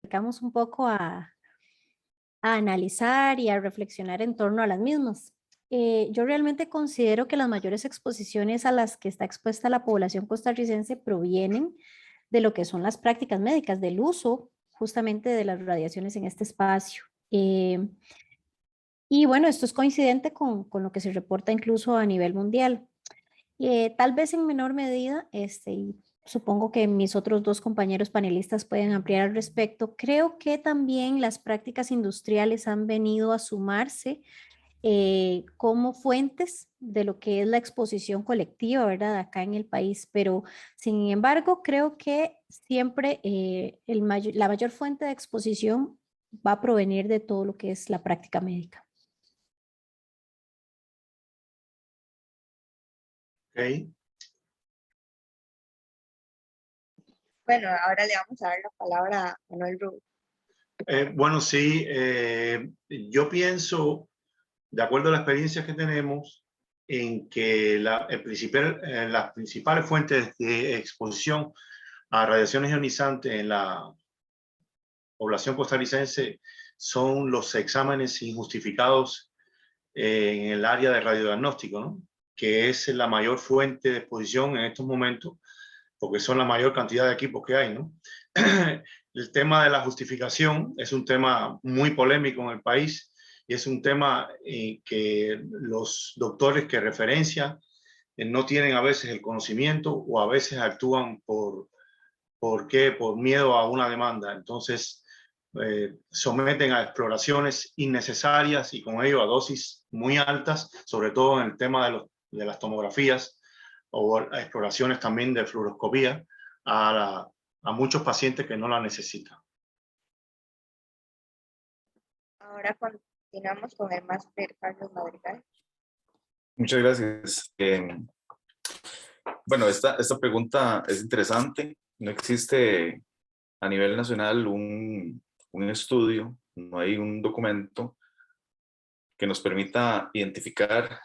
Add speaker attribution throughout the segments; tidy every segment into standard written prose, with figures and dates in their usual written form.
Speaker 1: dedicamos un poco a analizar y a reflexionar en torno a las mismas. Yo realmente considero que las mayores exposiciones a las que está expuesta la población costarricense provienen de lo que son las prácticas médicas, del uso justamente de las radiaciones en este espacio. Y bueno, esto es coincidente con lo que se reporta incluso a nivel mundial. Tal vez en menor medida, y supongo que mis otros dos compañeros panelistas pueden ampliar al respecto. Creo que también las prácticas industriales han venido a sumarse como fuentes de lo que es la exposición colectiva, ¿verdad? Acá en el país, pero sin embargo, creo que siempre la mayor fuente de exposición va a provenir de todo lo que es la práctica médica.
Speaker 2: Ok.
Speaker 3: Bueno, ahora le vamos a dar la palabra a Manuel Rubio.
Speaker 2: Bueno, sí, yo pienso, de acuerdo a la experiencia que tenemos, en que las principales fuentes de exposición a radiaciones ionizantes en la población costarricense son los exámenes injustificados en el área de radiodiagnóstico, ¿no? Que es la mayor fuente de exposición en estos momentos, porque son la mayor cantidad de equipos que hay, ¿no? El tema de la justificación es un tema muy polémico en el país y es un tema que los doctores que referencian no tienen a veces el conocimiento o a veces actúan por miedo a una demanda. Entonces, someten a exploraciones innecesarias y con ello a dosis muy altas, sobre todo en el tema de las tomografías o a exploraciones también de fluoroscopía a muchos pacientes que no la necesitan.
Speaker 3: Ahora continuamos con el máster Carlos Madrigal.
Speaker 4: Muchas gracias. Bueno, esta pregunta es interesante. No existe a nivel nacional un estudio, no hay un documento que nos permita identificar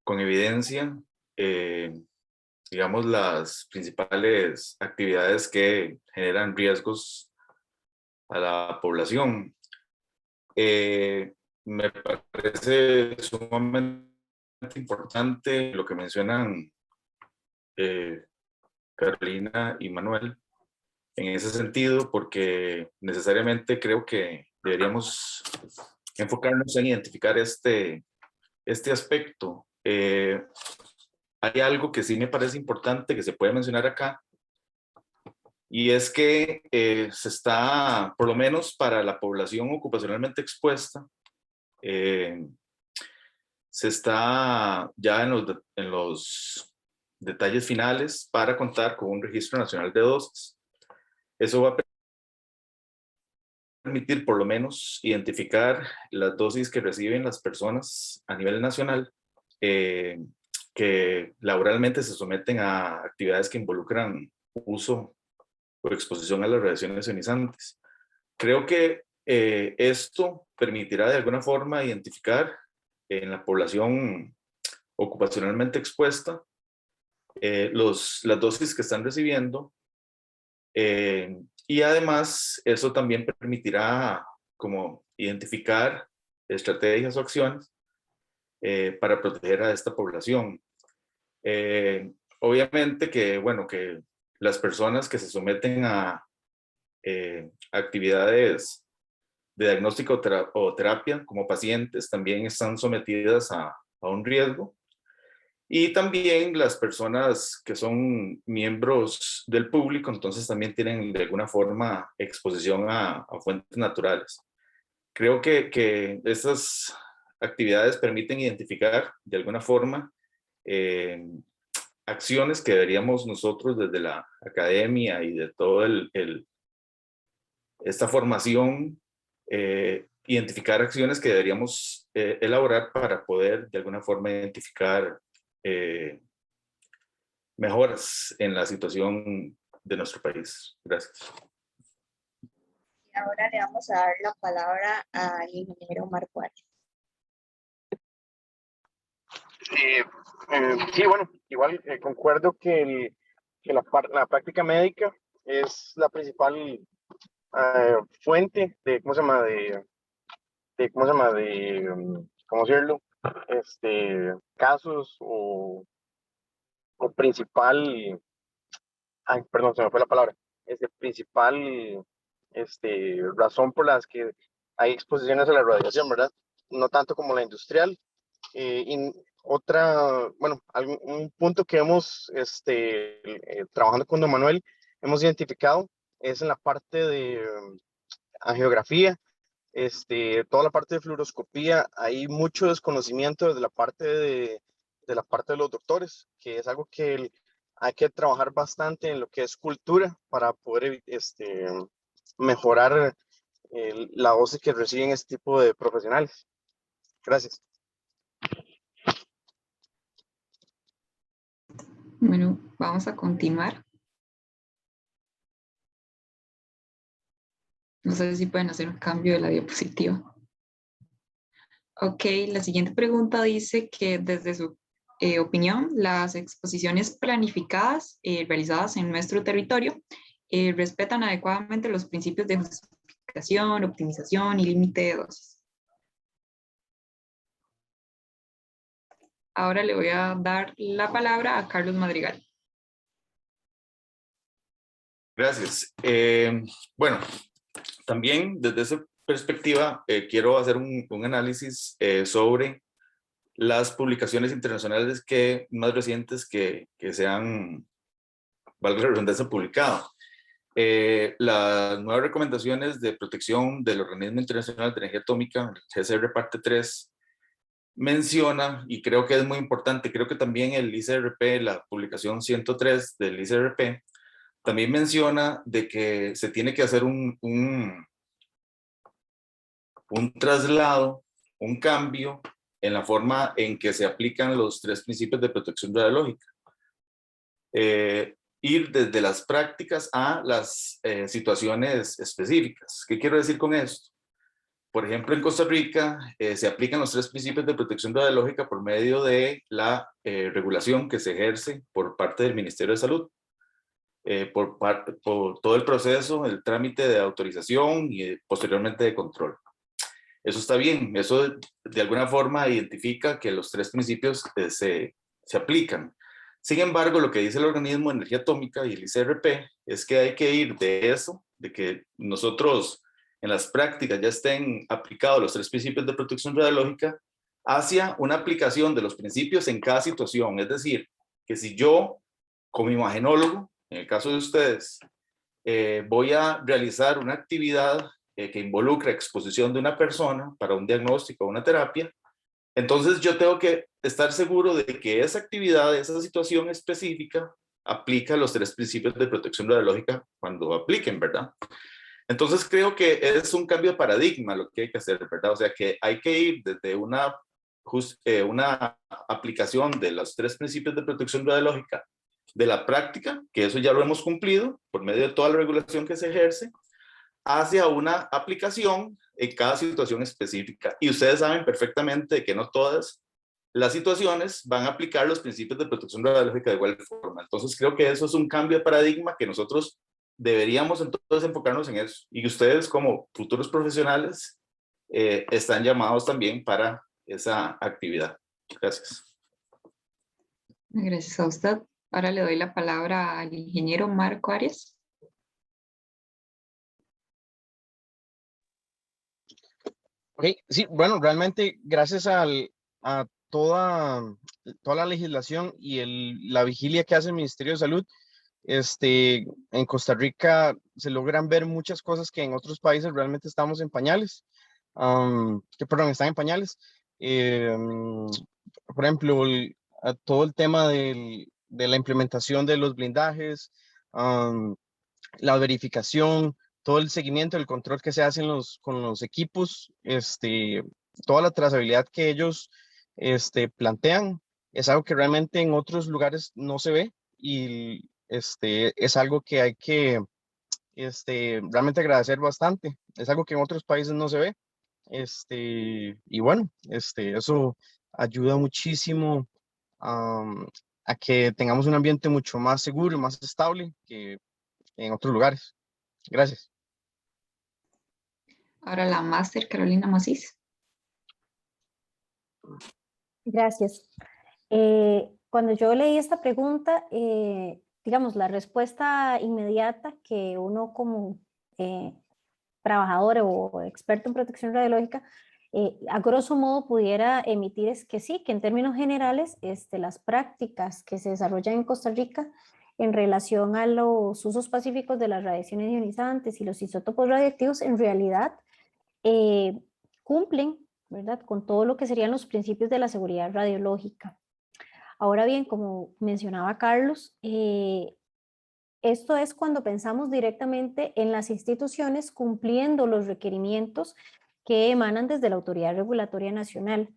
Speaker 4: con evidencia, digamos, las principales actividades que generan riesgos a la población. Me parece sumamente importante lo que mencionan Carolina y Manuel en ese sentido, porque necesariamente creo que deberíamos enfocarnos en identificar este aspecto. Hay algo que sí me parece importante que se puede mencionar acá, y es que se está, por lo menos para la población ocupacionalmente expuesta, se está ya en los detalles finales para contar con un registro nacional de dosis. Eso va a permitir por lo menos identificar las dosis que reciben las personas a nivel nacional que laboralmente se someten a actividades que involucran uso o exposición a las radiaciones ionizantes. Creo que esto permitirá de alguna forma identificar en la población ocupacionalmente expuesta las dosis que están recibiendo, y además eso también permitirá como identificar estrategias o acciones para proteger a esta población. Obviamente que, bueno, que las personas que se someten a actividades de diagnóstico o terapia como pacientes también están sometidas a un riesgo. Y también las personas que son miembros del público, entonces también tienen de alguna forma exposición a fuentes naturales. Creo que estas actividades permiten identificar de alguna forma acciones que deberíamos nosotros desde la academia y de todo esta formación, identificar acciones que deberíamos elaborar para poder de alguna forma identificar mejoras en la situación de nuestro país. Gracias.
Speaker 3: Y ahora le vamos a dar la palabra al ingeniero Marco Arias.
Speaker 5: Sí, bueno, igual concuerdo que la práctica médica es la principal fuente de, ¿cómo se llama? ¿Cómo se llama? ¿Cómo decirlo? Casos o principal, ay, perdón, se me fue la palabra, principal, razón por las que hay exposiciones a la radiación, ¿verdad? No tanto como la industrial. Y bueno, un punto que hemos, trabajando con Don Manuel, hemos identificado es en la parte de angiografía, toda la parte de fluoroscopía. Hay mucho desconocimiento desde la parte de los doctores, que es algo que hay que trabajar bastante en lo que es cultura para poder mejorar la dosis que reciben este tipo de profesionales. Gracias.
Speaker 6: Bueno, vamos a continuar. No sé si pueden hacer un cambio de la diapositiva. Ok, la siguiente pregunta dice que desde su opinión, las exposiciones planificadas realizadas en nuestro territorio respetan adecuadamente los principios de justificación, optimización y límite de dosis. Ahora le voy a dar la palabra a Carlos Madrigal.
Speaker 4: Gracias. Bueno, también desde esa perspectiva quiero hacer un análisis sobre las publicaciones internacionales más recientes que se han, valga la redundancia, publicado. Las nuevas recomendaciones de protección del Organismo Internacional de Energía Atómica, GCR parte 3, menciona, y creo que es muy importante, creo que también el ICRP, la publicación 103 del ICRP, también menciona de que se tiene que hacer un traslado, un cambio en la forma en que se aplican los 3 principios de protección radiológica. Ir desde las prácticas a las situaciones específicas. ¿Qué quiero decir con esto? Por ejemplo, en Costa Rica se aplican los 3 principios de protección radiológica por medio de la regulación que se ejerce por parte del Ministerio de Salud. Por todo el proceso, el trámite de autorización y posteriormente de control. Eso está bien, eso de alguna forma identifica que los 3 principios se aplican. Sin embargo, lo que dice el Organismo de Energía Atómica y el ICRP es que hay que ir de eso, de que nosotros en las prácticas ya estén aplicados los 3 principios de protección radiológica, hacia una aplicación de los principios en cada situación. Es decir, que si yo, como imagenólogo, en el caso de ustedes, voy a realizar una actividad que involucra exposición de una persona para un diagnóstico o una terapia, entonces yo tengo que estar seguro de que esa actividad, esa situación específica, aplica los 3 principios de protección radiológica cuando apliquen, ¿verdad? Entonces creo que es un cambio de paradigma lo que hay que hacer, ¿verdad? O sea que hay que ir desde una aplicación de los 3 principios de protección radiológica de la práctica, que eso ya lo hemos cumplido por medio de toda la regulación que se ejerce, hacia una aplicación en cada situación específica. Y ustedes saben perfectamente que no todas las situaciones van a aplicar los principios de protección radiológica de igual forma. Entonces creo que eso es un cambio de paradigma que nosotros deberíamos entonces enfocarnos en eso. Y ustedes como futuros profesionales están llamados también para esa actividad. Gracias.
Speaker 6: Gracias a usted. Ahora le doy la palabra al ingeniero Marco Arias.
Speaker 5: Ok, sí, bueno, realmente gracias a toda la legislación y la vigilia que hace el Ministerio de Salud, en Costa Rica se logran ver muchas cosas que en otros países realmente estamos en pañales, están en pañales. Por ejemplo, todo el tema de la implementación de los blindajes, la verificación, todo el seguimiento, el control que se hace con los equipos, toda la trazabilidad que ellos plantean, es algo que realmente en otros lugares no se ve y es algo que hay que realmente agradecer bastante. Es algo que en otros países no se ve. Y bueno, eso ayuda muchísimo a que tengamos un ambiente mucho más seguro y más estable, que en otros lugares. Gracias.
Speaker 6: Ahora la máster Carolina Macís.
Speaker 1: Gracias. Cuando yo leí esta pregunta, digamos, la respuesta inmediata que uno como trabajador o experto en protección radiológica, a grosso modo pudiera emitir es que sí, que en términos generales las prácticas que se desarrollan en Costa Rica en relación a los usos pacíficos de las radiaciones ionizantes y los isótopos radiactivos en realidad cumplen, ¿verdad?, con todo lo que serían los principios de la seguridad radiológica. Ahora bien, como mencionaba Carlos, esto es cuando pensamos directamente en las instituciones cumpliendo los requerimientos que emanan desde la Autoridad Regulatoria Nacional.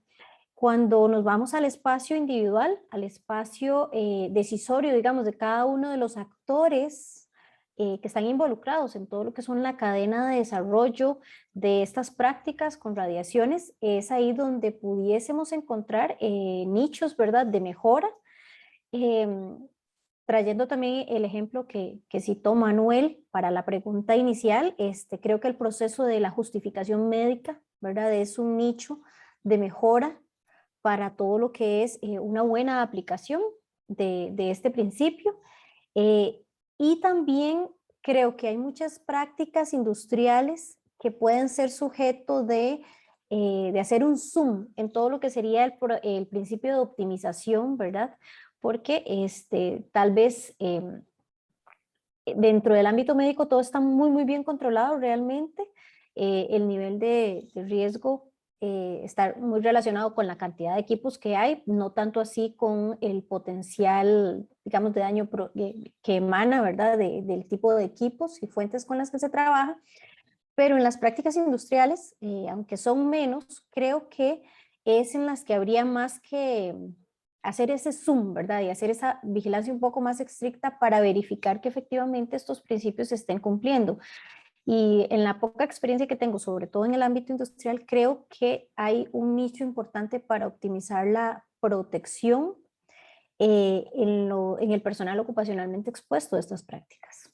Speaker 1: Cuando nos vamos al espacio individual, al espacio decisorio, digamos, de cada uno de los actores que están involucrados en todo lo que son la cadena de desarrollo de estas prácticas con radiaciones, es ahí donde pudiésemos encontrar nichos, ¿verdad?, de mejora. Trayendo también el ejemplo que citó Manuel para la pregunta inicial, creo que el proceso de la justificación médica, ¿verdad?, es un nicho de mejora para todo lo que es una buena aplicación de este principio. Y también creo que hay muchas prácticas industriales que pueden ser sujeto de hacer un zoom en todo lo que sería el principio de optimización, ¿verdad? Porque tal vez dentro del ámbito médico todo está muy, muy bien controlado realmente. El nivel de riesgo está muy relacionado con la cantidad de equipos que hay, no tanto así con el potencial, digamos, de daño que emana, ¿verdad?, del tipo de equipos y fuentes con las que se trabaja. Pero en las prácticas industriales, aunque son menos, creo que es en las que habría más que hacer ese zoom, ¿verdad? Y hacer esa vigilancia un poco más estricta para verificar que efectivamente estos principios se estén cumpliendo. Y en la poca experiencia que tengo, sobre todo en el ámbito industrial, creo que hay un nicho importante para optimizar la protección en el personal ocupacionalmente expuesto a estas prácticas.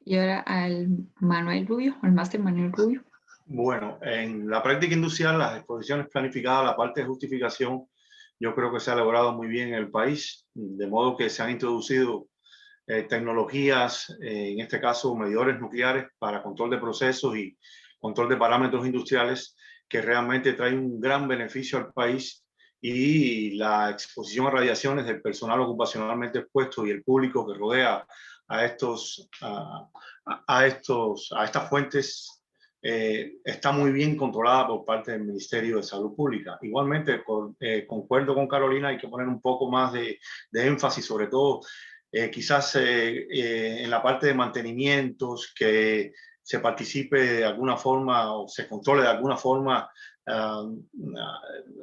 Speaker 6: Y ahora al Manuel Rubio, al máster Manuel Rubio.
Speaker 2: Bueno, en la práctica industrial, las exposiciones planificadas, la parte de justificación, yo creo que se ha logrado muy bien en el país, de modo que se han introducido tecnologías, en este caso medidores nucleares para control de procesos y control de parámetros industriales que realmente traen un gran beneficio al país, y la exposición a radiaciones del personal ocupacionalmente expuesto y el público que rodea a estas fuentes está muy bien controlada por parte del Ministerio de Salud Pública. Igualmente, concuerdo con Carolina, hay que poner un poco más de énfasis, sobre todo quizás en la parte de mantenimientos, que se participe de alguna forma o se controle de alguna forma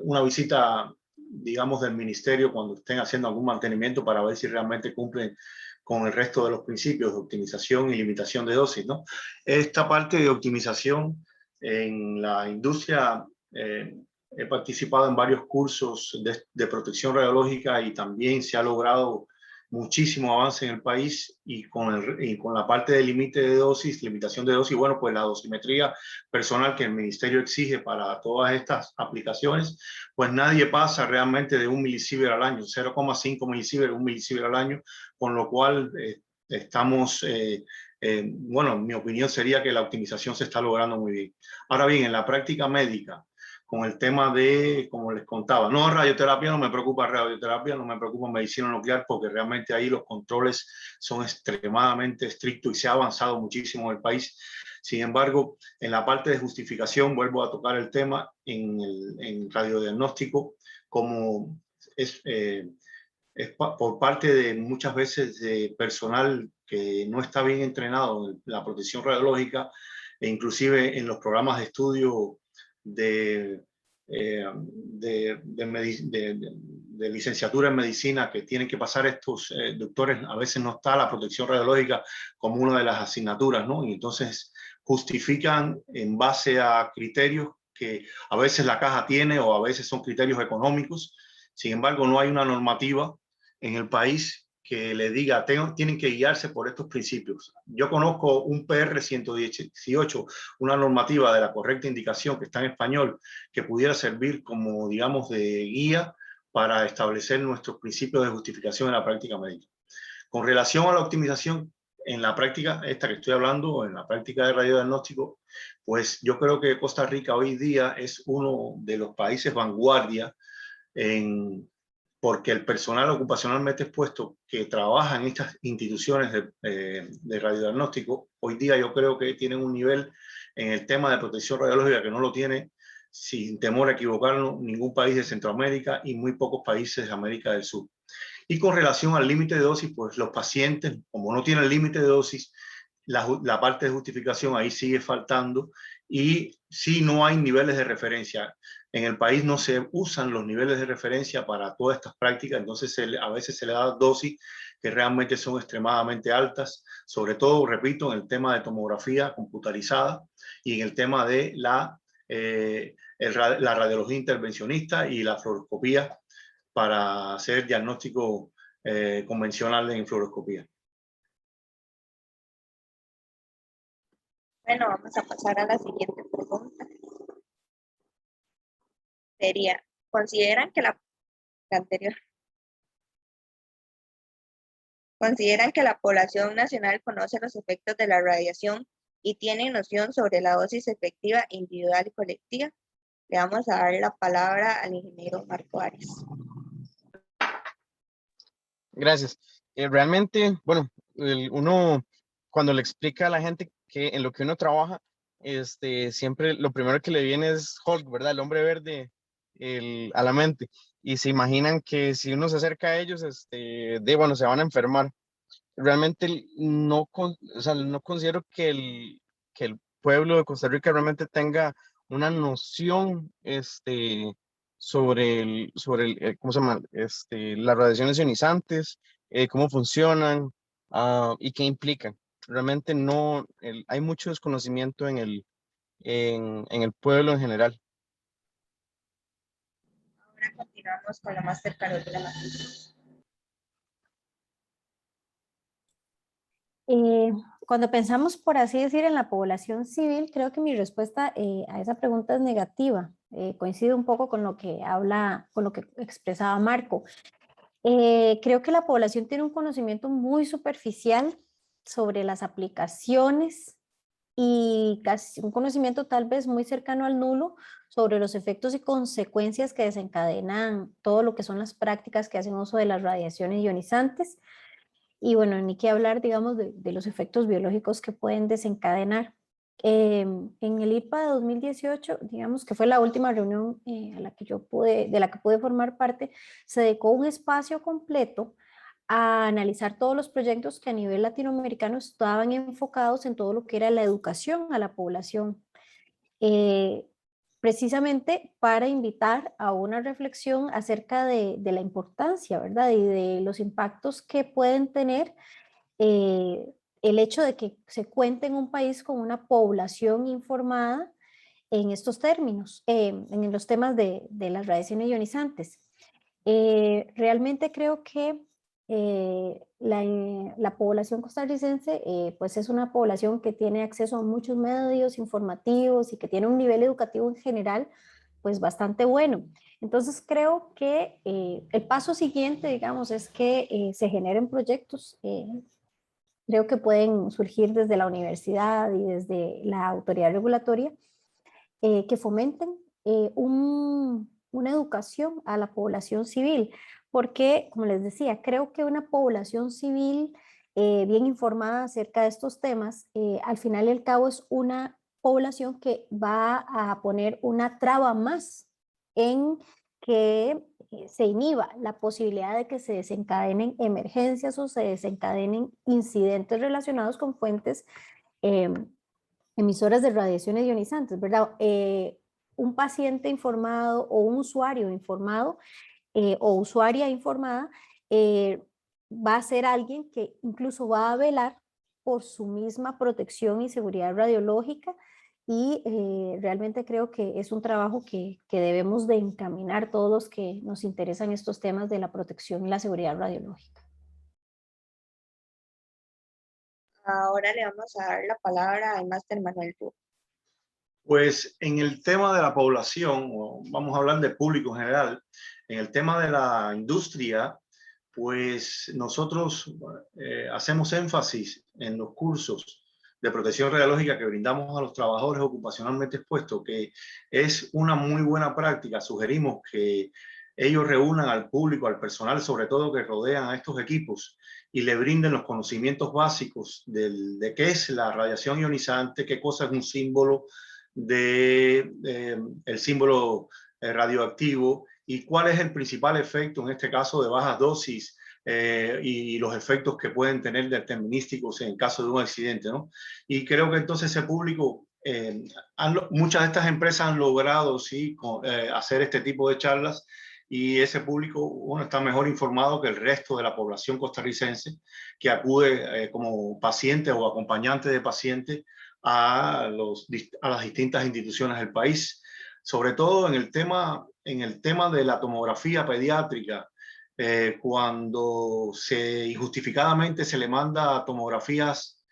Speaker 2: una visita, digamos, del ministerio cuando estén haciendo algún mantenimiento para ver si realmente cumplen con el resto de los principios de optimización y limitación de dosis, ¿no? Esta parte de optimización en la industria, he participado en varios cursos de protección radiológica y también se ha logrado muchísimo avance en el país, y con la parte de límite de dosis, limitación de dosis, bueno, pues la dosimetría personal que el ministerio exige para todas estas aplicaciones, pues nadie pasa realmente de 1 milisievert al año, 0,5 milisievert, 1 milisievert al año, con lo cual estamos, bueno, mi opinión sería que la optimización se está logrando muy bien. Ahora bien, en la práctica médica, con el tema de, como les contaba, no, radioterapia no me preocupa, radioterapia no me preocupa, medicina nuclear, porque realmente ahí los controles son extremadamente estrictos y se ha avanzado muchísimo en el país. Sin embargo, en la parte de justificación, vuelvo a tocar el tema en radiodiagnóstico, como es por parte de muchas veces de personal que no está bien entrenado en la protección radiológica, e inclusive en los programas de estudio de licenciatura en medicina que tienen que pasar estos doctores, a veces no está la protección radiológica como una de las asignaturas, ¿no? Y entonces justifican en base a criterios que a veces la caja tiene o a veces son criterios económicos. Sin embargo, no hay una normativa en el país que le diga, tienen que guiarse por estos principios. Yo conozco un PR 118, una normativa de la correcta indicación que está en español, que pudiera servir como, digamos, de guía para establecer nuestros principios de justificación en la práctica médica. Con relación a la optimización en la práctica, esta que estoy hablando, en la práctica de radiodiagnóstico, pues yo creo que Costa Rica hoy día es uno de los países vanguardia porque el personal ocupacionalmente expuesto que trabaja en estas instituciones de radiodiagnóstico, hoy día yo creo que tienen un nivel en el tema de protección radiológica que no lo tiene, sin temor a equivocarnos, ningún país de Centroamérica y muy pocos países de América del Sur. Y con relación al límite de dosis, pues los pacientes, como no tienen límite de dosis, la parte de justificación ahí sigue faltando y sí no hay niveles de referencia. En el país no se usan los niveles de referencia para todas estas prácticas, entonces a veces se le da dosis que realmente son extremadamente altas, sobre todo, repito, en el tema de tomografía computarizada y en el tema de la radiología intervencionista y la fluoroscopía para hacer diagnóstico convencional en fluoroscopía.
Speaker 3: Bueno, vamos a pasar a la siguiente pregunta. Sería, ¿consideran que la anterior? ¿Consideran que la población nacional conoce los efectos de la radiación y tiene noción sobre la dosis efectiva individual y colectiva? Le vamos a dar la palabra al ingeniero Marco Arias.
Speaker 5: Gracias. Realmente, bueno, uno cuando le explica a la gente que en lo que uno trabaja, siempre lo primero que le viene es Hulk, ¿verdad? El hombre verde a la mente. Y se imaginan que si uno se acerca a ellos, bueno, se van a enfermar. Realmente no, o sea, no considero que el pueblo de Costa Rica realmente tenga una noción, sobre ¿cómo se llama? Las radiaciones ionizantes, cómo funcionan, y qué implican. Realmente no, hay mucho desconocimiento en el pueblo en general.
Speaker 3: Ahora continuamos con la máster Carolina Matiz.
Speaker 1: Cuando pensamos, por así decir, en la población civil, creo que mi respuesta a esa pregunta es negativa. Coincido un poco con lo que con lo que expresaba Marco. Creo que la población tiene un conocimiento muy superficial sobre las aplicaciones y casi un conocimiento tal vez muy cercano al nulo sobre los efectos y consecuencias que desencadenan todo lo que son las prácticas que hacen uso de las radiaciones ionizantes. Y bueno, ni qué hablar, digamos, de los efectos biológicos que pueden desencadenar. En el IPA de 2018, digamos que fue la última reunión de la que pude formar parte, se dedicó un espacio completo a analizar todos los proyectos que a nivel latinoamericano estaban enfocados en todo lo que era la educación a la población. Precisamente para invitar a una reflexión acerca de la importancia, ¿verdad? Y de los impactos que pueden tener el hecho de que se cuente en un país con una población informada en estos términos, en los temas de las radiaciones ionizantes. Realmente creo que la población costarricense pues es una población que tiene acceso a muchos medios informativos y que tiene un nivel educativo en general pues bastante bueno. Entonces creo que el paso siguiente, digamos, es que se generen proyectos. Creo que pueden surgir desde la universidad y desde la autoridad regulatoria que fomenten una educación a la población civil, porque, como les decía, creo que una población civil bien informada acerca de estos temas, al final y al cabo es una población que va a poner una traba más en que se inhiba la posibilidad de que se desencadenen emergencias o se desencadenen incidentes relacionados con fuentes emisoras de radiaciones ionizantes, ¿verdad? Un paciente informado o un usuario informado o usuaria informada va a ser alguien que incluso va a velar por su misma protección y seguridad radiológica y realmente creo que es un trabajo que debemos de encaminar todos los que nos interesan estos temas de la protección y la seguridad radiológica.
Speaker 3: Ahora le vamos a dar la palabra al máster Manuel Bú.
Speaker 2: Pues en el tema de la población, o vamos a hablar del público en general, en el tema de la industria, pues nosotros hacemos énfasis en los cursos de protección radiológica que brindamos a los trabajadores ocupacionalmente expuestos, que es una muy buena práctica. Sugerimos que ellos reúnan al público, al personal, sobre todo que rodean a estos equipos, y le brinden los conocimientos básicos de qué es la radiación ionizante, qué cosa es un símbolo el símbolo radioactivo y cuál es el principal efecto, en este caso de bajas dosis, y los efectos que pueden tener determinísticos en caso de un accidente, ¿no? Y creo que entonces ese público, muchas de estas empresas han logrado, sí, hacer este tipo de charlas, y ese público, uno está mejor informado que el resto de la población costarricense que acude como paciente o acompañante de pacientes a las distintas instituciones del país, sobre todo en el tema de la tomografía pediátrica. Cuando injustificadamente se le manda tomografías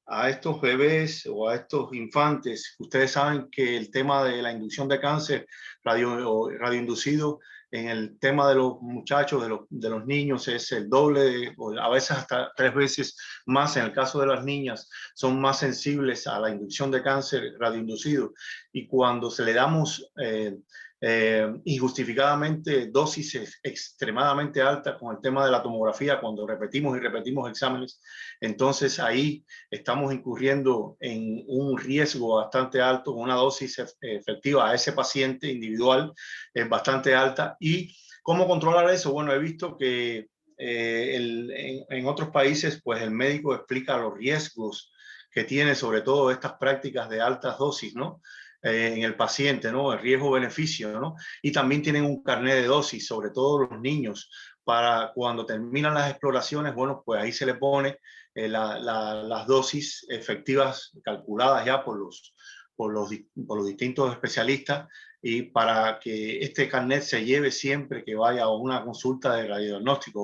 Speaker 2: a estos bebés o a estos infantes, ustedes saben que el tema de la inducción de cáncer radioinducido en el tema de los muchachos, de los niños, es el doble, o a veces hasta 3 veces más. En el caso de las niñas, son más sensibles a la inducción de cáncer radioinducido. Y cuando se le damos injustificadamente dosis extremadamente altas con el tema de la tomografía, cuando repetimos y repetimos exámenes, entonces ahí estamos incurriendo en un riesgo bastante alto, con una dosis efectiva a ese paciente individual bastante alta. ¿Y cómo controlar eso? Bueno, he visto que en otros países, pues el médico explica los riesgos que tiene sobre todo estas prácticas de altas dosis, ¿no? En el paciente, ¿no? El riesgo-beneficio, ¿no? Y también tienen un carnet de dosis, sobre todo los niños, para cuando terminan las exploraciones, bueno, pues ahí se le pone las dosis efectivas calculadas ya por los distintos especialistas, y para que este carnet se lleve siempre que vaya a una consulta de radiodiagnóstico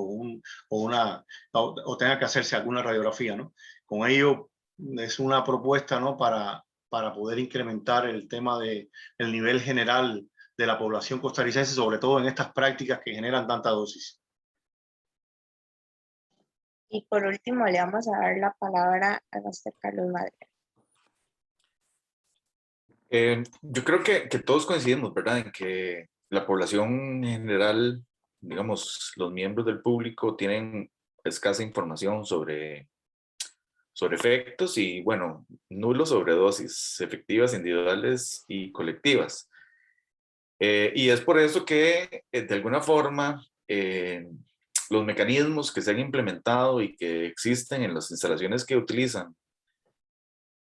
Speaker 2: o tenga que hacerse alguna radiografía, ¿no? Con ello es una propuesta, ¿no? para poder incrementar el tema del nivel general de la población costarricense, sobre todo en estas prácticas que generan tanta dosis.
Speaker 3: Y por último, le vamos a dar la palabra al máster Carlos Madre.
Speaker 4: Yo creo que todos coincidimos, ¿verdad?, en que la población en general, digamos, los miembros del público tienen escasa información sobre efectos y, bueno, nulo sobre dosis efectivas, individuales y colectivas. Y es por eso que, de alguna forma, los mecanismos que se han implementado y que existen en las instalaciones que utilizan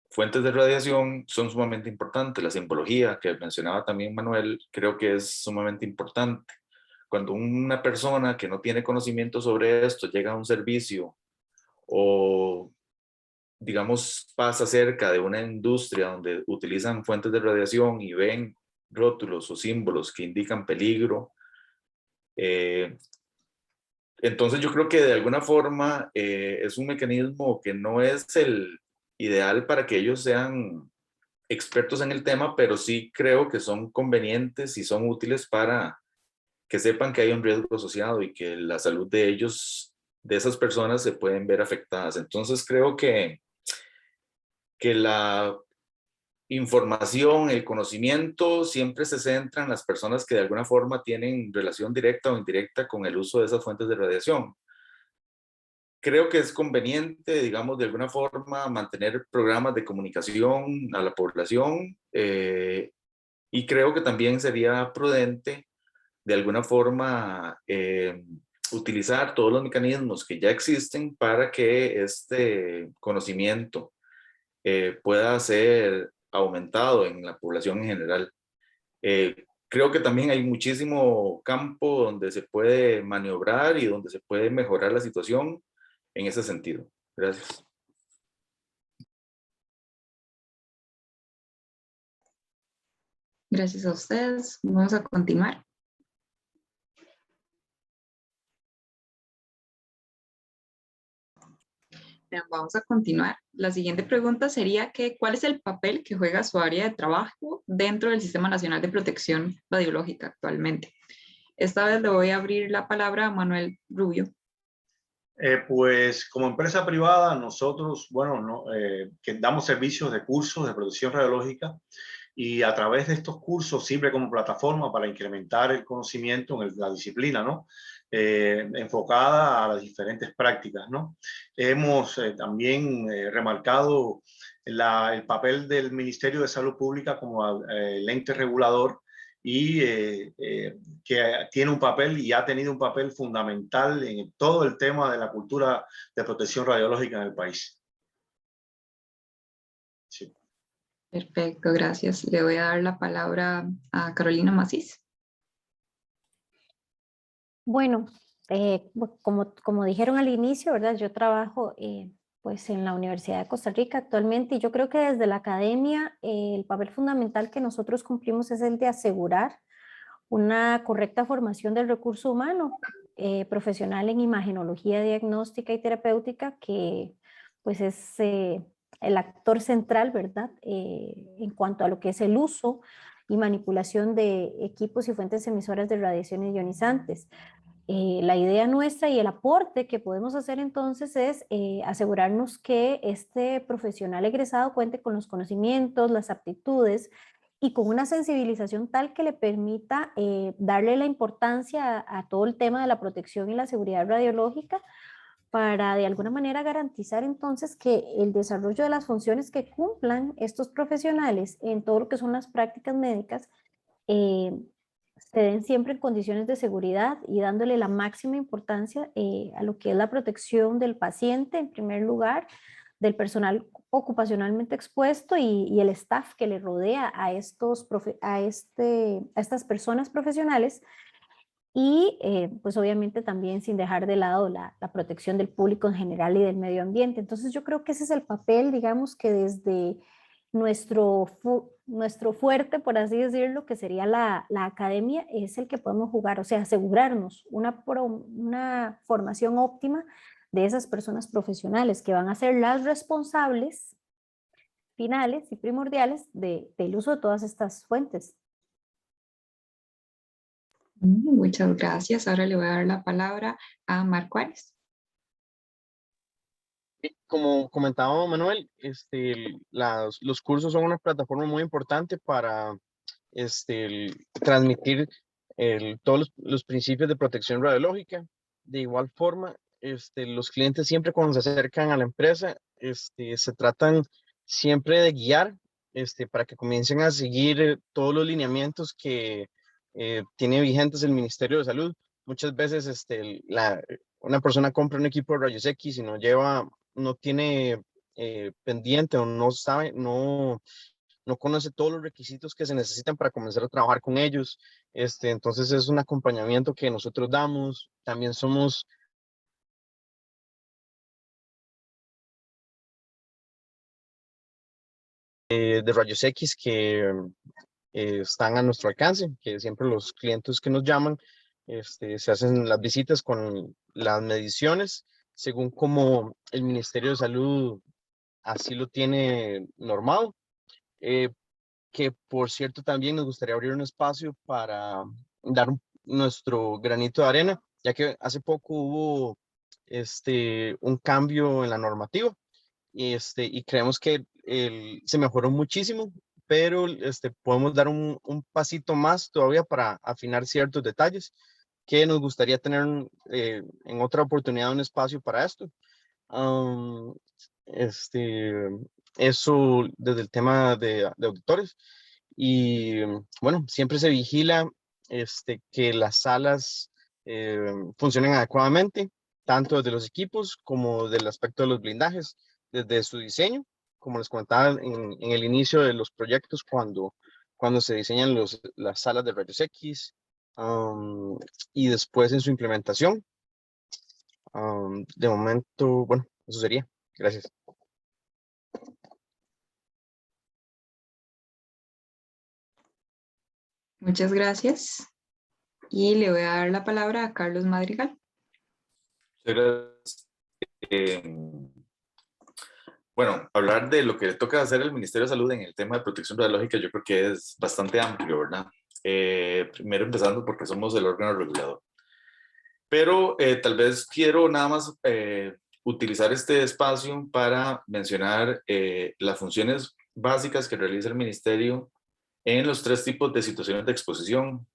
Speaker 4: fuentes de radiación son sumamente importantes. La simbología que mencionaba también Manuel, creo que es sumamente importante. Cuando una persona que no tiene conocimiento sobre esto llega a un servicio o, digamos, pasa cerca de una industria donde utilizan fuentes de radiación y ven rótulos o símbolos que indican peligro, entonces yo creo que de alguna forma es un mecanismo que no es el ideal para que ellos sean expertos en el tema, pero sí creo que son convenientes y son útiles para que sepan que hay un riesgo asociado y que la salud de ellos, de esas personas, se pueden ver afectadas. Entonces creo que la información, el conocimiento siempre se centra en las personas que de alguna forma tienen relación directa o indirecta con el uso de esas fuentes de radiación. Creo que es conveniente, digamos, de alguna forma mantener programas de comunicación a la población, y creo que también sería prudente de alguna forma utilizar todos los mecanismos que ya existen para que este conocimiento pueda ser aumentado en la población en general. Creo que también hay muchísimo campo donde se puede maniobrar y donde se puede mejorar la situación en ese sentido. Gracias.
Speaker 6: Gracias a ustedes. Vamos a continuar. Vamos a continuar. La siguiente pregunta sería que, ¿cuál es el papel que juega su área de trabajo dentro del Sistema Nacional de Protección Radiológica actualmente? Esta vez le voy a abrir la palabra a Manuel Rubio.
Speaker 2: Pues como empresa privada, nosotros, bueno, que damos servicios de cursos de protección radiológica y a través de estos cursos sirve como plataforma para incrementar el conocimiento en la disciplina, ¿no? Enfocada a las diferentes prácticas, ¿no? Hemos también remarcado el papel del Ministerio de Salud Pública como el ente regulador y que tiene un papel y ha tenido un papel fundamental en todo el tema de la cultura de protección radiológica en el país. Sí.
Speaker 6: Perfecto, gracias. Le voy a dar la palabra a Carolina Macís.
Speaker 1: Bueno, como dijeron al inicio, ¿verdad? Yo trabajo pues en la Universidad de Costa Rica actualmente y yo creo que desde la academia el papel fundamental que nosotros cumplimos es el de asegurar una correcta formación del recurso humano profesional en imagenología diagnóstica y terapéutica, que pues es el actor central, ¿verdad? En cuanto a lo que es el uso y manipulación de equipos y fuentes emisoras de radiaciones ionizantes. La idea nuestra y el aporte que podemos hacer entonces es asegurarnos que este profesional egresado cuente con los conocimientos, las aptitudes y con una sensibilización tal que le permita darle la importancia a todo el tema de la protección y la seguridad radiológica para de alguna manera garantizar entonces que el desarrollo de las funciones que cumplan estos profesionales en todo lo que son las prácticas médicas eh, se den siempre en condiciones de seguridad y dándole la máxima importancia a lo que es la protección del paciente en primer lugar, del personal ocupacionalmente expuesto y el staff que le rodea a estas personas profesionales y pues obviamente también sin dejar de lado la protección del público en general y del medio ambiente. Entonces yo creo que ese es el papel, digamos, que desde nuestro fuerte, por así decirlo, que sería la academia, es el que podemos jugar, o sea, asegurarnos una formación óptima de esas personas profesionales que van a ser las responsables finales y primordiales del uso de todas estas fuentes.
Speaker 6: Muchas gracias. Ahora le voy a dar la palabra a Marco Arias.
Speaker 5: Como comentaba Manuel, los cursos son una plataforma muy importante para transmitir todos los principios de protección radiológica. De igual forma, los clientes siempre cuando se acercan a la empresa, se tratan siempre de guiar para que comiencen a seguir todos los lineamientos que tiene vigentes el Ministerio de Salud. Muchas veces una persona compra un equipo de rayos X y no tiene pendiente o no sabe, no conoce todos los requisitos que se necesitan para comenzar a trabajar con ellos. Entonces es un acompañamiento que nosotros damos. También somos de rayos X que están a nuestro alcance, que siempre los clientes que nos llaman se hacen las visitas con las mediciones según como el Ministerio de Salud así lo tiene normado. Que por cierto también nos gustaría abrir un espacio para dar nuestro granito de arena, ya que hace poco hubo un cambio en la normativa y creemos que se mejoró muchísimo, pero podemos dar un pasito más todavía para afinar ciertos detalles que nos gustaría tener en otra oportunidad un espacio para esto. Um, este, Eso desde el tema de auditores. Y bueno, siempre se vigila que las salas funcionen adecuadamente, tanto desde los equipos como del aspecto de los blindajes, desde su diseño, como les comentaba en el inicio de los proyectos, cuando se diseñan las salas de rayos X, y después en su implementación. De momento, bueno, eso sería. Gracias.
Speaker 6: Muchas gracias. Y le voy a dar la palabra a Carlos Madrigal.
Speaker 4: Gracias. Bueno, hablar de lo que le toca hacer el Ministerio de Salud en el tema de protección radiológica yo creo que es bastante amplio, ¿verdad? Primero empezando porque somos el órgano regulador. Pero tal vez quiero nada más utilizar este espacio para mencionar las funciones básicas que realiza el Ministerio en los 3 tipos de situaciones de exposición.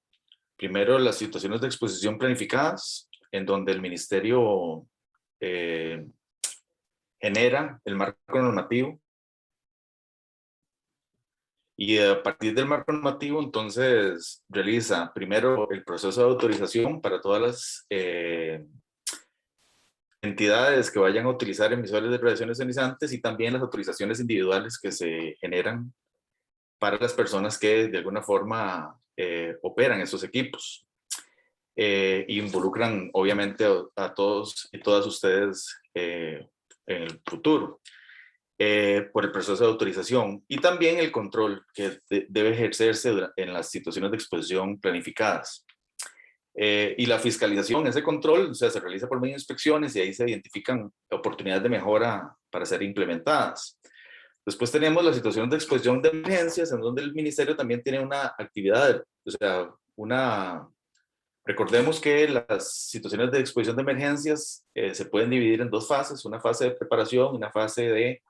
Speaker 4: Primero, las situaciones de exposición planificadas, en donde el Ministerio genera el marco normativo y a partir del marco normativo entonces realiza primero el proceso de autorización para todas las entidades que vayan a utilizar emisores de radiaciones ionizantes y también las autorizaciones individuales que se generan para las personas que de alguna forma operan esos equipos. Involucran obviamente a todos y todas ustedes en el futuro por el proceso de autorización y también el control que debe ejercerse en las situaciones de exposición planificadas. Y la fiscalización, ese control, o sea, se realiza por medio de inspecciones y ahí se identifican oportunidades de mejora para ser implementadas. Después tenemos las situaciones de exposición de emergencias, en donde el ministerio también tiene una actividad, o sea, recordemos que las situaciones de exposición de emergencias se pueden dividir en 2 fases, una fase de preparación y una fase de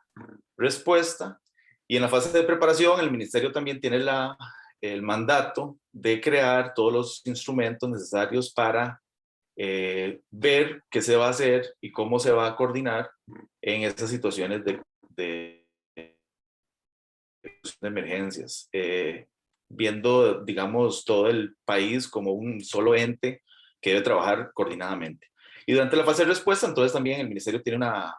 Speaker 4: respuesta. Y en la fase de preparación, el ministerio también tiene el mandato de crear todos los instrumentos necesarios para ver qué se va a hacer y cómo se va a coordinar en estas situaciones de emergencias, viendo, digamos, todo el país como un solo ente que debe trabajar coordinadamente. Y durante la fase de respuesta, entonces también el ministerio tiene una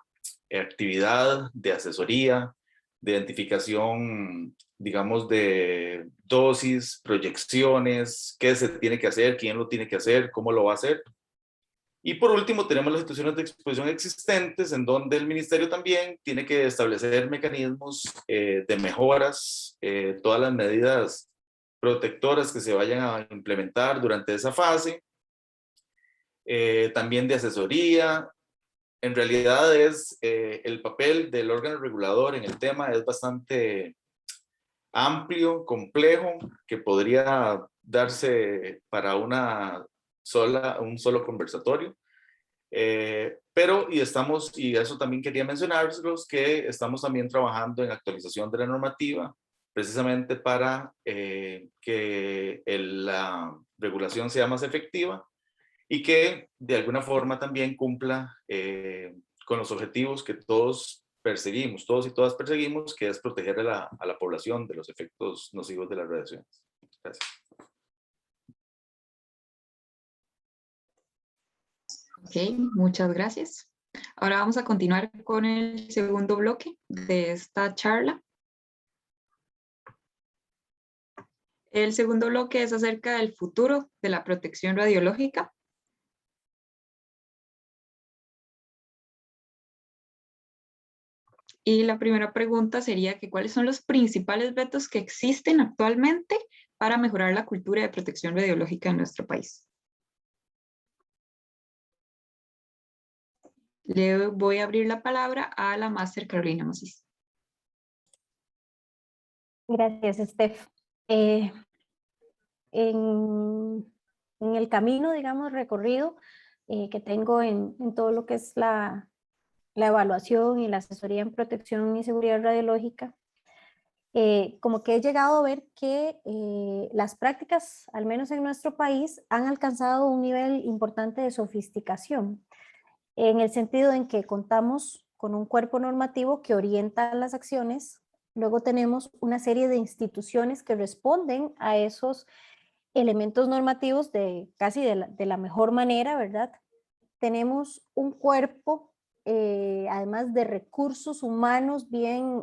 Speaker 4: actividad de asesoría, de identificación, digamos, de dosis, proyecciones, qué se tiene que hacer, quién lo tiene que hacer, cómo lo va a hacer. Y por último, tenemos las situaciones de exposición existentes, en donde el ministerio también tiene que establecer mecanismos de mejoras, todas las medidas protectoras que se vayan a implementar durante esa fase, también de asesoría. En realidad es el papel del órgano regulador en el tema es bastante amplio, complejo, que podría darse para un solo conversatorio. Pero, y eso también quería mencionarlos, que estamos también trabajando en actualización de la normativa, precisamente para que la regulación sea más efectiva y que de alguna forma también cumpla con los objetivos que todos perseguimos, todos y todas perseguimos, que es proteger a la población de los efectos nocivos de las radiaciones. Gracias.
Speaker 6: Ok, muchas gracias. Ahora vamos a continuar con el segundo bloque de esta charla. El segundo bloque es acerca del futuro de la protección radiológica. Y la primera pregunta sería que ¿cuáles son los principales retos que existen actualmente para mejorar la cultura de protección radiológica en nuestro país? Le voy a abrir la palabra a la máster Carolina Macis.
Speaker 1: Gracias, Steph. En el camino, digamos, recorrido que tengo en todo lo que es la evaluación y la asesoría en protección y seguridad radiológica, como que he llegado a ver que las prácticas, al menos en nuestro país, han alcanzado un nivel importante de sofisticación, en el sentido en que contamos con un cuerpo normativo que orienta las acciones, luego tenemos una serie de instituciones que responden a esos elementos normativos casi de la mejor manera, ¿verdad? Tenemos un cuerpo, además de recursos humanos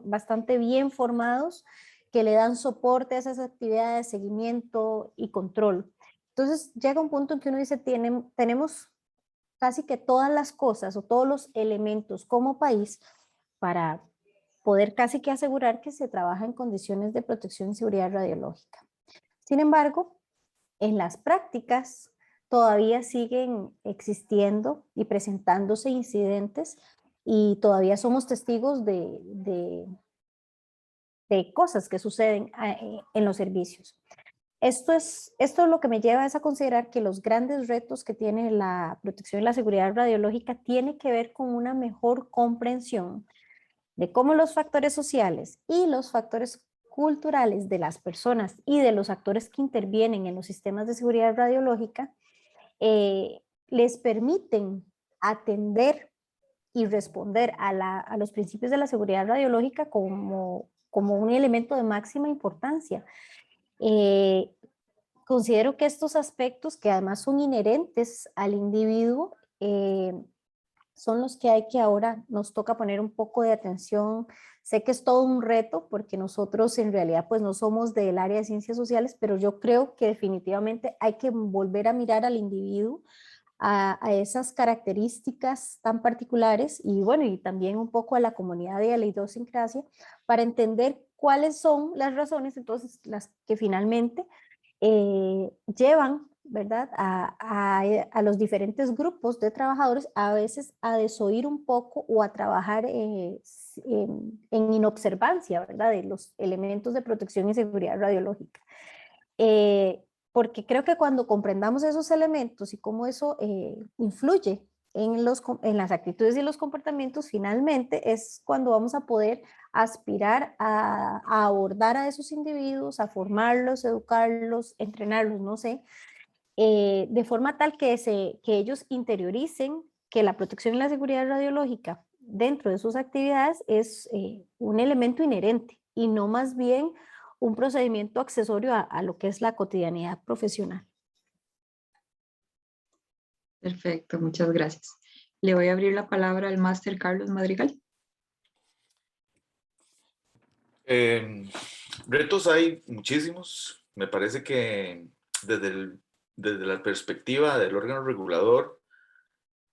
Speaker 1: bastante bien formados, que le dan soporte a esas actividades de seguimiento y control. Entonces llega un punto en que uno dice, tenemos casi que todas las cosas o todos los elementos como país para poder casi que asegurar que se trabaja en condiciones de protección y seguridad radiológica. Sin embargo, en las prácticas todavía siguen existiendo y presentándose incidentes y todavía somos testigos de cosas que suceden en los servicios. Esto es lo que me lleva a considerar que los grandes retos que tiene la protección y la seguridad radiológica tiene que ver con una mejor comprensión de cómo los factores sociales y los factores culturales de las personas y de los actores que intervienen en los sistemas de seguridad radiológica les permiten atender y responder a los principios de la seguridad radiológica como un elemento de máxima importancia. Considero que estos aspectos, que además son inherentes al individuo, son los que ahora nos toca poner un poco de atención. Sé que es todo un reto porque nosotros en realidad pues no somos del área de ciencias sociales, pero yo creo que definitivamente hay que volver a mirar al individuo, a esas características tan particulares y bueno, y también un poco a la comunidad y a la idiosincrasia para entender cuáles son las razones entonces las que finalmente llevan, ¿verdad?, a los diferentes grupos de trabajadores a veces a desoír un poco o a trabajar en inobservancia, ¿verdad?, de los elementos de protección y seguridad radiológica. Porque creo que cuando comprendamos esos elementos y cómo eso influye en las actitudes y los comportamientos, finalmente es cuando vamos a poder aspirar a abordar a esos individuos, a formarlos, educarlos, entrenarlos, no sé, de forma tal que ellos interioricen que la protección y la seguridad radiológica dentro de sus actividades es un elemento inherente y no más bien un procedimiento accesorio a lo que es la cotidianidad profesional.
Speaker 6: Perfecto, muchas gracias. Le voy a abrir la palabra al máster Carlos Madrigal.
Speaker 4: Retos hay muchísimos. Me parece que desde la perspectiva del órgano regulador,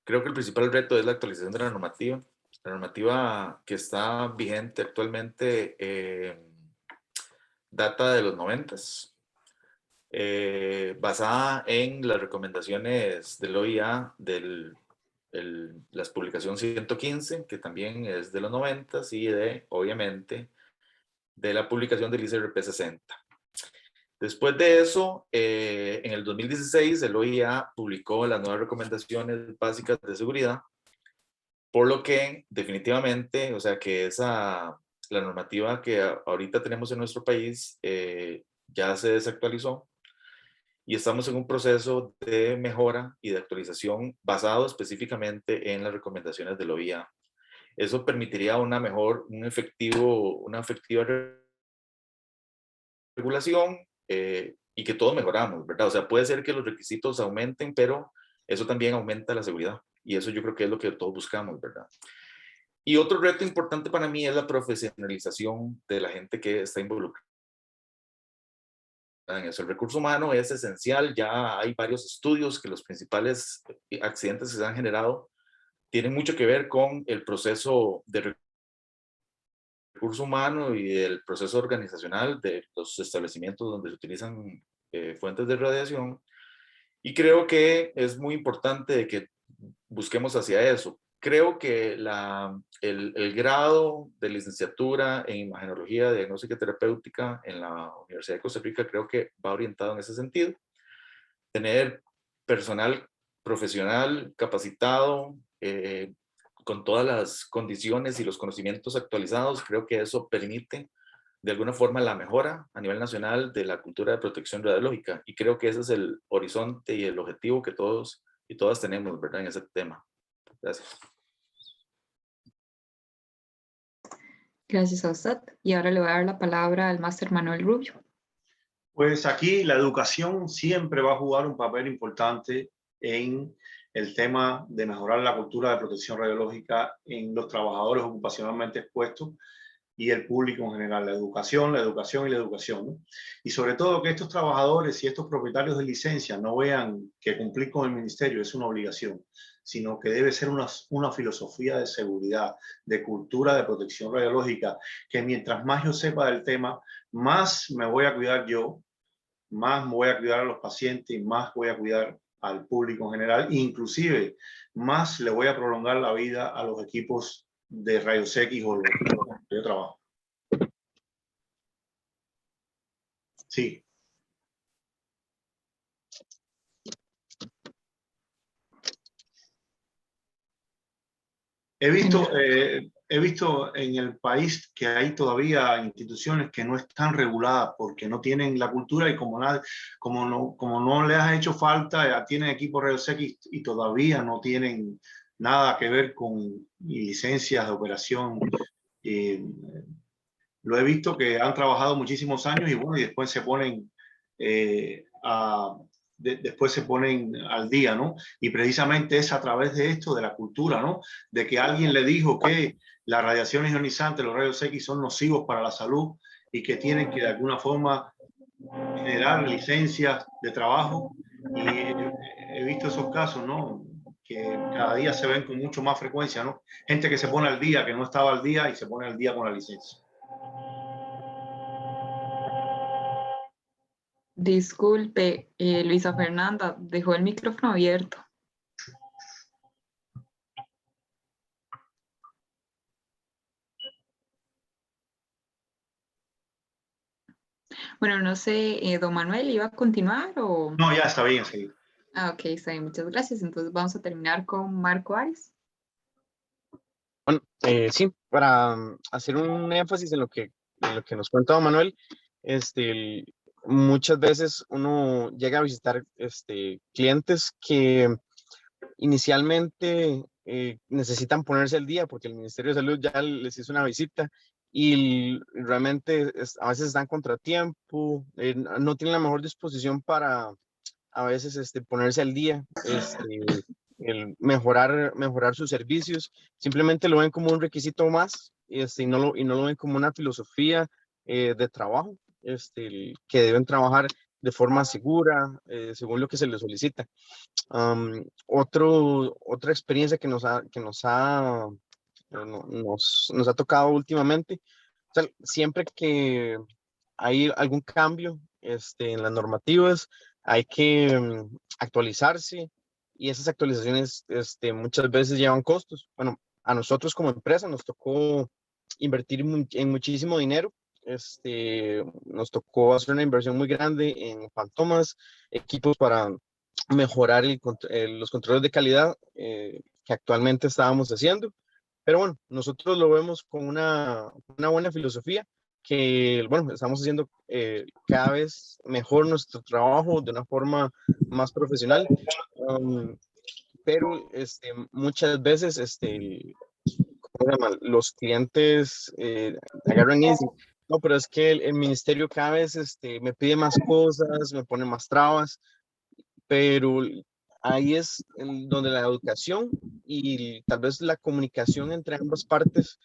Speaker 4: creo que el principal reto es la actualización de la normativa. La normativa que está vigente actualmente data de los 90s, basada en las recomendaciones del OIA, la publicación 115, que también es de los 90s, y obviamente, de la publicación del ICRP 60. Después de eso, en el 2016, el OIA publicó las nuevas recomendaciones básicas de seguridad, por lo que definitivamente, o sea que la normativa que ahorita tenemos en nuestro país ya se desactualizó y estamos en un proceso de mejora y de actualización basado específicamente en las recomendaciones del OIA. Eso permitiría una efectiva regulación y que todos mejoramos, ¿verdad? O sea, puede ser que los requisitos aumenten, pero eso también aumenta la seguridad. Y eso yo creo que es lo que todos buscamos, ¿verdad? Y otro reto importante para mí es la profesionalización de la gente que está involucrada en eso. El recurso humano es esencial. Ya hay varios estudios que los principales accidentes que se han generado tienen mucho que ver con el proceso de recurso humano y el proceso organizacional de los establecimientos donde se utilizan fuentes de radiación. Y creo que es muy importante que busquemos hacia eso. Creo que el grado de licenciatura en imagenología, diagnóstica y terapéutica en la Universidad de Costa Rica creo que va orientado en ese sentido. Tener personal profesional capacitado, con todas las condiciones y los conocimientos actualizados, creo que eso permite de alguna forma la mejora a nivel nacional de la cultura de protección radiológica. Y creo que ese es el horizonte y el objetivo que todos y todas tenemos, ¿verdad?, en ese tema. Gracias.
Speaker 6: Gracias a usted. Y ahora le voy a dar la palabra al máster Manuel Rubio.
Speaker 2: Pues aquí la educación siempre va a jugar un papel importante en el tema de mejorar la cultura de protección radiológica en los trabajadores ocupacionalmente expuestos y el público en general. La educación y la educación, ¿no? Y sobre todo que estos trabajadores y estos propietarios de licencia no vean que cumplir con el ministerio es una obligación, sino que debe ser una filosofía de seguridad, de cultura de protección radiológica, que mientras más yo sepa del tema, más me voy a cuidar yo, más me voy a cuidar a los pacientes y más voy a cuidar al público en general, inclusive más le voy a prolongar la vida a los equipos de rayos X o lo que yo trabajo. Sí. He visto en el país que hay todavía instituciones que no están reguladas porque no tienen la cultura y como no les ha hecho falta, ya tienen equipos rayos X y todavía no tienen nada que ver con licencias de operación. Lo he visto que han trabajado muchísimos años y bueno, y después se ponen después se ponen al día, ¿no? Y precisamente es a través de esto, de la cultura, ¿no? De que alguien le dijo que las radiaciones ionizantes, los rayos X son nocivos para la salud y que tienen que de alguna forma generar licencias de trabajo. Y he visto esos casos, ¿no? Que cada día se ven con mucho más frecuencia, ¿no? Gente que se pone al día, que no estaba al día y se pone al día con la licencia.
Speaker 6: Disculpe, Luisa Fernanda, dejó el micrófono abierto. Bueno, no sé, don Manuel, ¿iba a continuar o...?
Speaker 2: No, ya está bien, sí.
Speaker 6: Ah, ok, está bien, muchas gracias. Entonces vamos a terminar con Marco Arias.
Speaker 5: Bueno, sí, para hacer un énfasis en lo que nos cuenta don Manuel, muchas veces uno llega a visitar clientes que inicialmente necesitan ponerse al día porque el Ministerio de Salud ya les hizo una visita y realmente a veces están contratiempo, no tienen la mejor disposición para a veces ponerse al día, el mejorar sus servicios, simplemente lo ven como un requisito más y no lo ven como una filosofía de trabajo que deben trabajar de forma segura, según lo que se les solicita. Otra experiencia que nos ha tocado últimamente, o sea, siempre que hay algún cambio en las normativas, hay que actualizarse y esas actualizaciones muchas veces llevan costos. Bueno, a nosotros como empresa nos tocó invertir en muchísimo dinero. Nos tocó hacer una inversión muy grande en fantomas, equipos para mejorar los controles de calidad que actualmente estábamos haciendo. Pero bueno, nosotros lo vemos con una buena filosofía que, bueno, estamos haciendo cada vez mejor nuestro trabajo de una forma más profesional, pero muchas veces ¿cómo se llama? Los clientes agarran y dicen, no, pero es que el ministerio cada vez me pide más cosas, me pone más trabas, pero ahí es donde la educación y tal vez la comunicación entre ambas partes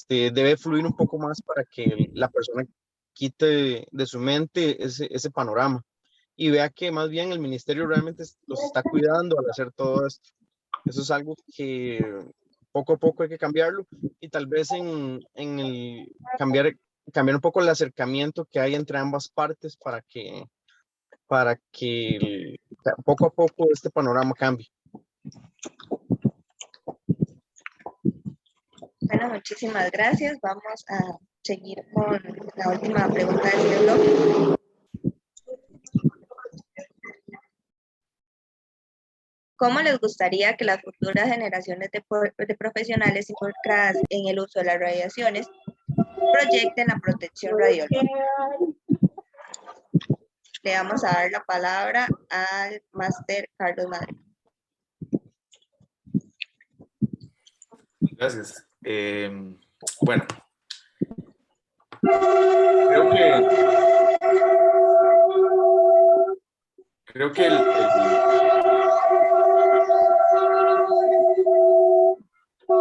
Speaker 5: debe fluir un poco más para que la persona quite de su mente ese panorama y vea que más bien el ministerio realmente los está cuidando al hacer todo esto. Eso es algo que poco a poco hay que cambiarlo y tal vez en el cambiar un poco el acercamiento que hay entre ambas partes para que poco a poco este panorama cambie.
Speaker 3: Bueno, muchísimas gracias. Vamos a seguir con la última pregunta de este bloque. ¿Cómo les gustaría que las futuras generaciones de profesionales involucradas en el uso de las radiaciones proyecten la protección radiológica? Le vamos a dar la palabra al máster Carlos Madrid.
Speaker 4: Gracias. Bueno, creo que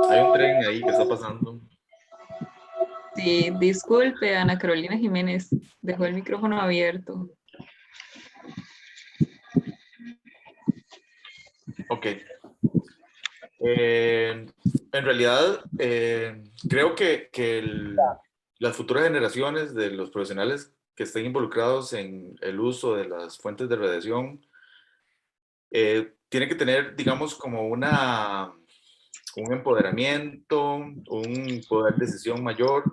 Speaker 4: hay un tren ahí que está pasando.
Speaker 6: Sí, disculpe, Ana Carolina Jiménez, dejó el micrófono abierto.
Speaker 4: Ok. En realidad, creo que las futuras generaciones de los profesionales que estén involucrados en el uso de las fuentes de radiación tienen que tener, digamos, como una un empoderamiento, un poder de decisión mayor.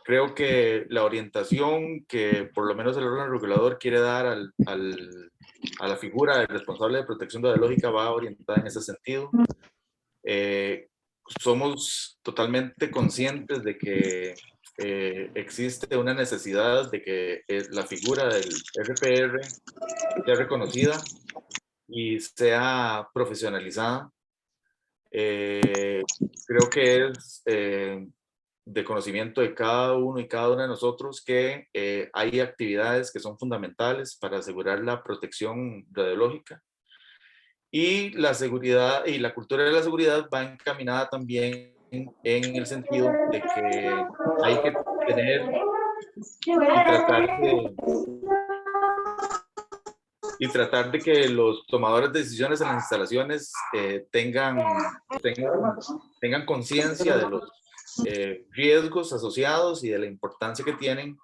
Speaker 4: Creo que la orientación que por lo menos el órgano regulador quiere dar a la figura del responsable de protección radiológica va orientada en ese sentido. Somos totalmente conscientes de que existe una necesidad de que la figura del RPR sea reconocida y sea profesionalizada. Creo que es de conocimiento de cada uno y cada una de nosotros que hay actividades que son fundamentales para asegurar la protección radiológica. Y la seguridad y la cultura de la seguridad va encaminada también en el sentido de que hay que tener y tratar de que los tomadores de decisiones en las instalaciones tengan conciencia de los riesgos asociados y de la importancia que tienen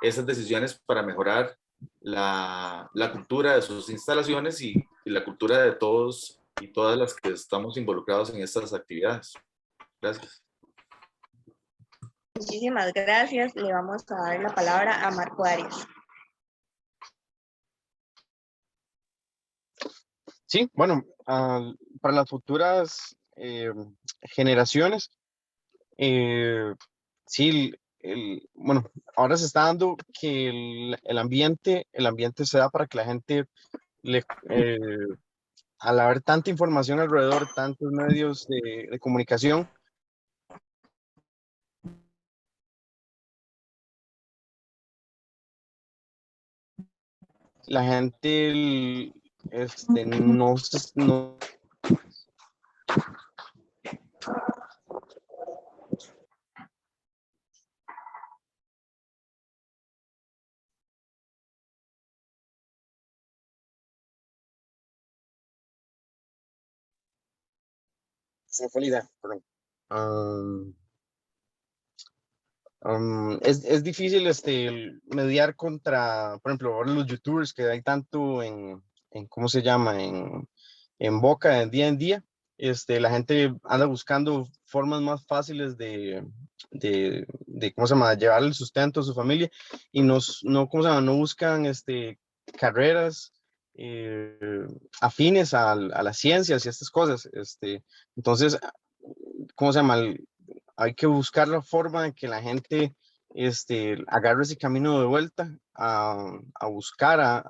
Speaker 4: esas decisiones para mejorar la cultura de sus instalaciones y la cultura de todos y todas las que estamos involucrados en estas actividades. Gracias.
Speaker 3: Muchísimas gracias. Le vamos a dar la palabra a Marco Arias.
Speaker 5: Sí, bueno, para las futuras generaciones, sí, bueno, ahora se está dando que el ambiente se da para que la gente, al haber tanta información alrededor, tantos medios de comunicación, la gente no se me fue la idea, perdón. Es difícil mediar contra, por ejemplo, ahora los youtubers que hay tanto en ¿cómo se llama? En boca, de día en día. La gente anda buscando formas más fáciles de ¿cómo se llama? Llevar el sustento a su familia y no, ¿cómo se llama? No buscan carreras afines a las ciencias y estas cosas. Entonces, ¿cómo se llama? Hay que buscar la forma de que la gente agarre ese camino de vuelta a buscar,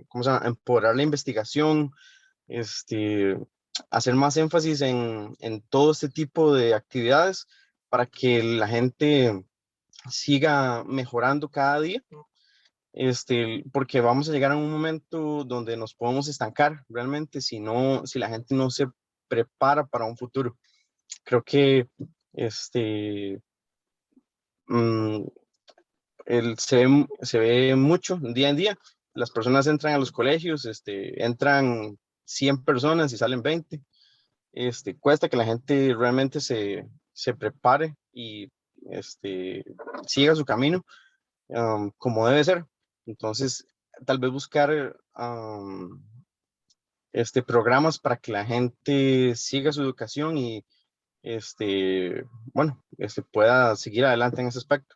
Speaker 5: ¿cómo se llama? A empoderar la investigación, hacer más énfasis en todo este tipo de actividades para que la gente siga mejorando cada día, porque vamos a llegar a un momento donde nos podemos estancar realmente si la gente no se prepara para un futuro. Creo que se ve mucho día en día. Las personas entran a los colegios, entran 100 personas y salen 20. Cuesta que la gente realmente se prepare y siga su camino como debe ser. Entonces, tal vez buscar programas para que la gente siga su educación y bueno, pueda seguir adelante en ese aspecto.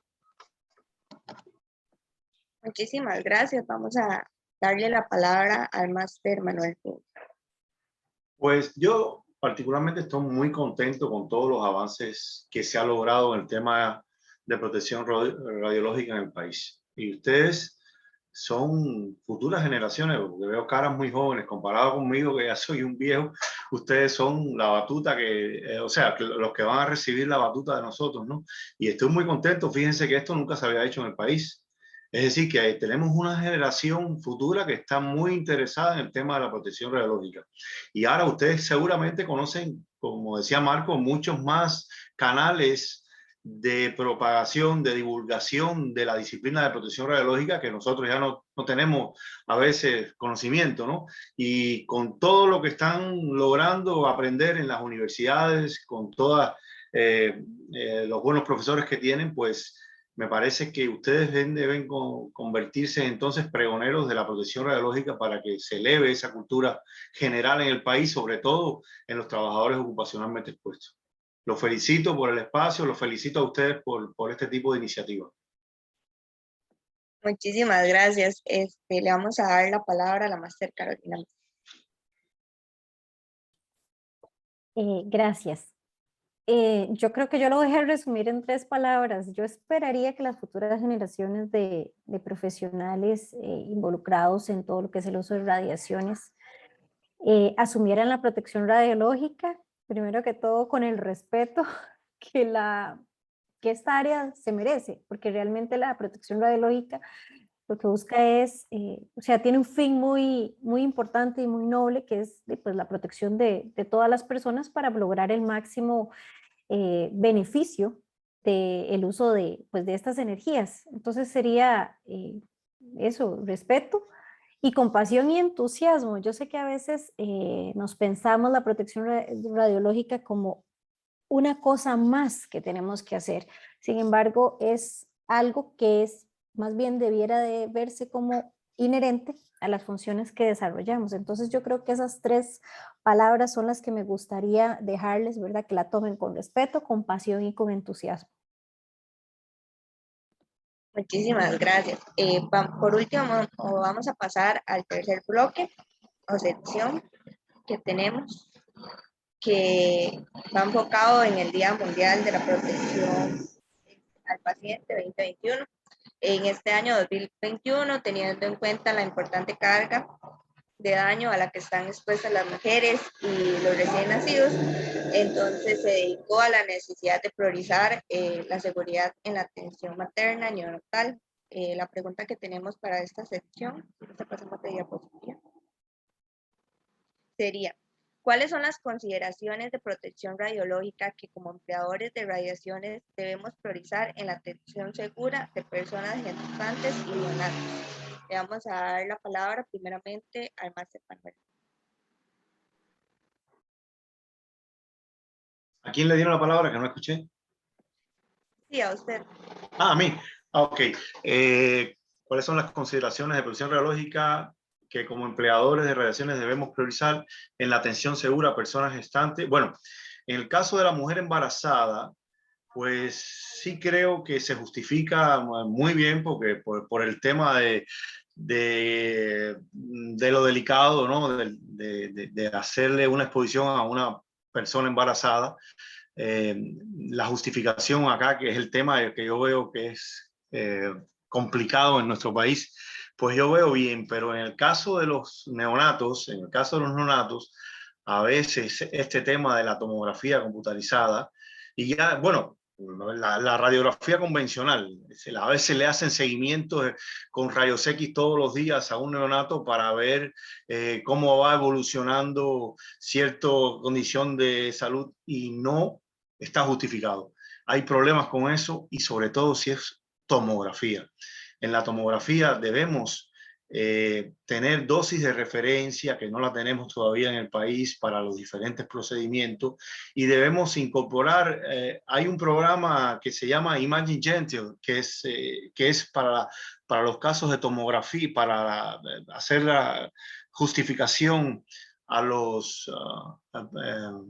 Speaker 3: Muchísimas gracias. Vamos a darle la palabra al máster Manuel.
Speaker 2: Pues yo particularmente estoy muy contento con todos los avances que se ha logrado en el tema de protección radiológica en el país. Y ustedes son futuras generaciones, porque veo caras muy jóvenes comparado conmigo, que ya soy un viejo. Ustedes son la batuta o sea, los que van a recibir la batuta de nosotros, ¿no? Y estoy muy contento. Fíjense que esto nunca se había hecho en el país. Es decir, que tenemos una generación futura que está muy interesada en el tema de la protección radiológica. Y ahora ustedes seguramente conocen, como decía Marco, muchos más canales de propagación, de divulgación de la disciplina de protección radiológica que nosotros ya no tenemos a veces conocimiento, ¿no? Y con todo lo que están logrando aprender en las universidades, con todos los buenos profesores que tienen, pues me parece que ustedes deben convertirse entonces pregoneros de la protección radiológica para que se eleve esa cultura general en el país, sobre todo en los trabajadores ocupacionalmente expuestos. Los felicito por el espacio, los felicito a ustedes por este tipo de iniciativa.
Speaker 3: Muchísimas gracias. Le vamos a dar la palabra a la máster Carolina.
Speaker 1: Gracias. Yo creo que yo lo voy a resumir en 3 palabras. Yo esperaría que las futuras generaciones de profesionales involucrados en todo lo que es el uso de radiaciones asumieran la protección radiológica, primero que todo con el respeto que, que esta área se merece, porque realmente la protección radiológica lo que busca es, o sea, tiene un fin muy, muy importante y muy noble, que es pues, la protección de todas las personas para lograr el máximo beneficio del uso de, pues, de estas energías. Entonces sería eso, respeto y compasión y entusiasmo. Yo sé que a veces nos pensamos la protección radiológica como una cosa más que tenemos que hacer. Sin embargo, es algo que es más bien debiera de verse como inherente a las funciones que desarrollamos. Entonces yo creo que esas 3 palabras son las que me gustaría dejarles, ¿verdad? Que la tomen con respeto, compasión y con entusiasmo.
Speaker 3: Muchísimas gracias. Por último, vamos a pasar al tercer bloque o sección que tenemos, que va enfocado en el Día Mundial de la Protección al Paciente 2021. En este año 2021, teniendo en cuenta la importante carga de daño a la que están expuestas las mujeres y los recién nacidos, entonces se dedicó a la necesidad de priorizar la seguridad en la atención materna neonatal. La pregunta que tenemos para esta sección, esta pasamos de diapositiva, sería: ¿cuáles son las consideraciones de protección radiológica que como empleadores de radiaciones debemos priorizar en la atención segura de personas gestantes y neonatos? Le vamos a dar la palabra primeramente al máster Manuel.
Speaker 2: ¿A quién le dieron la palabra que no escuché?
Speaker 3: Sí, a usted.
Speaker 2: Ah, a mí. Ok. ¿Cuáles son las consideraciones de protección radiológica que como empleadores de radiaciones debemos priorizar en la atención segura a personas gestantes? Bueno, en el caso de la mujer embarazada, pues sí creo que se justifica muy bien porque por el tema de lo delicado, ¿no? De hacerle una exposición a una persona embarazada. La justificación acá, que es el tema que yo veo que es complicado en nuestro país, pues yo veo bien, pero en el caso de los neonatos, a veces este tema de la tomografía computarizada, y ya, bueno, la radiografía convencional, a veces le hacen seguimiento con rayos X todos los días a un neonato para ver cómo va evolucionando cierta condición de salud y no está justificado. Hay problemas con eso y sobre todo si es tomografía. En la tomografía debemos tener dosis de referencia que no la tenemos todavía en el país para los diferentes procedimientos y debemos incorporar, hay un programa que se llama Imagine Gentle, que es para los casos de tomografía, para hacer la justificación a los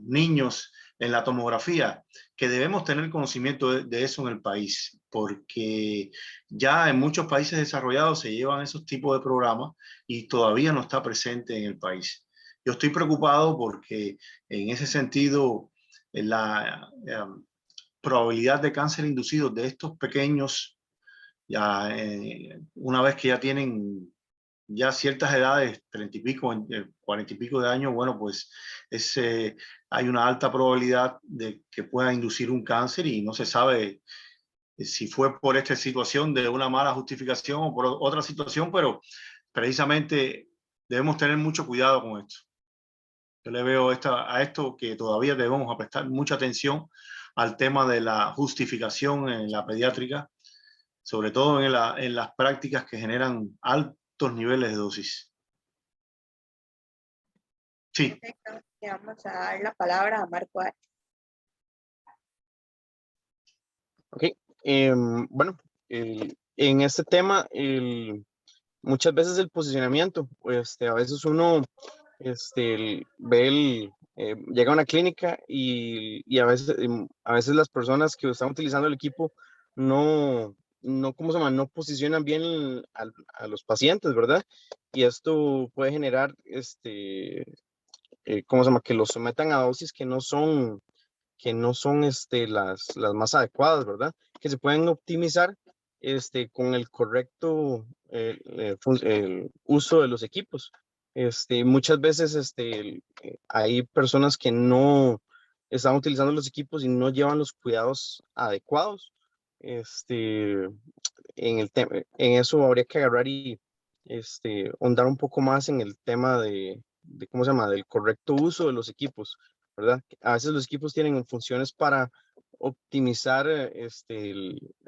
Speaker 2: niños en la tomografía, que debemos tener conocimiento de eso en el país, porque ya en muchos países desarrollados se llevan esos tipos de programas y todavía no está presente en el país. Yo estoy preocupado porque en ese sentido la probabilidad de cáncer inducido de estos pequeños, ya una vez que ya tienen ya ciertas edades, 30 y pico, 40 y pico de años, bueno, pues hay una alta probabilidad de que pueda inducir un cáncer y no se sabe si fue por esta situación de una mala justificación o por otra situación, pero precisamente debemos tener mucho cuidado con esto. Yo le veo a esto que todavía debemos prestar mucha atención al tema de la justificación en la pediátrica, sobre todo en las prácticas que generan altos niveles de dosis. Sí.
Speaker 3: Perfecto. Le vamos a dar la palabra a Marco Arias.
Speaker 5: Ok, bueno, en este tema, muchas veces el posicionamiento, a veces uno ve llega a una clínica y a veces las personas que están utilizando el equipo no, ¿cómo se llama? No posicionan bien a los pacientes, ¿verdad? Y esto puede generar, ¿cómo se llama? Que los sometan a dosis que no son las más adecuadas, ¿verdad? Que se pueden optimizar con el correcto el uso de los equipos. Muchas veces hay personas que no están utilizando los equipos y no llevan los cuidados adecuados. En eso habría que agarrar y ahondar un poco más en el tema de ¿cómo se llama? Del correcto uso de los equipos, ¿verdad? A veces los equipos tienen funciones para optimizar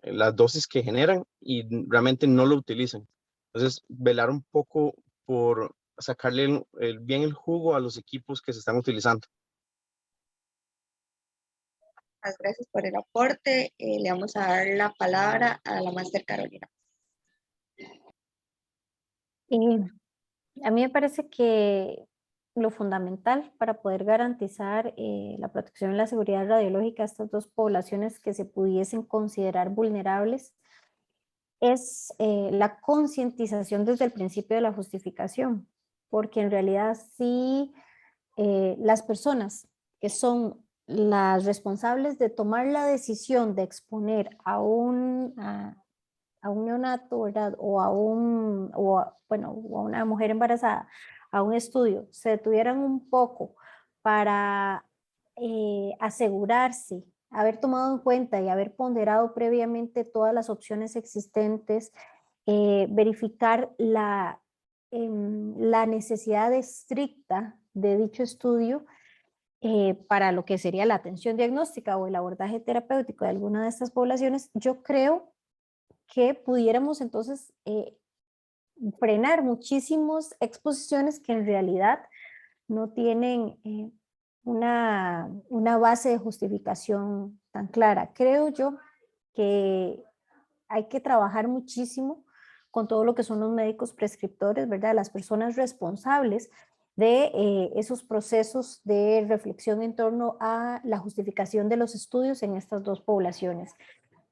Speaker 5: las dosis que generan y realmente no lo utilizan. Entonces, velar un poco por sacarle bien el jugo a los equipos que se están utilizando.
Speaker 3: Muchas gracias por el aporte. Le vamos a dar la palabra a la máster Carolina.
Speaker 1: A mí me parece que lo fundamental para poder garantizar la protección y la seguridad radiológica de estas dos poblaciones que se pudiesen considerar vulnerables es la concientización desde el principio de la justificación, porque en realidad sí las personas que son las responsables de tomar la decisión de exponer a un neonato, ¿verdad? O a una mujer embarazada a un estudio, se detuvieran un poco para asegurarse, haber tomado en cuenta y haber ponderado previamente todas las opciones existentes, verificar la necesidad estricta de dicho estudio para lo que sería la atención diagnóstica o el abordaje terapéutico de alguna de estas poblaciones, yo creo que pudiéramos entonces frenar muchísimas exposiciones que en realidad no tienen una base de justificación tan clara. Creo yo que hay que trabajar muchísimo con todo lo que son los médicos prescriptores, ¿verdad? Las personas responsables de esos procesos de reflexión en torno a la justificación de los estudios en estas dos poblaciones.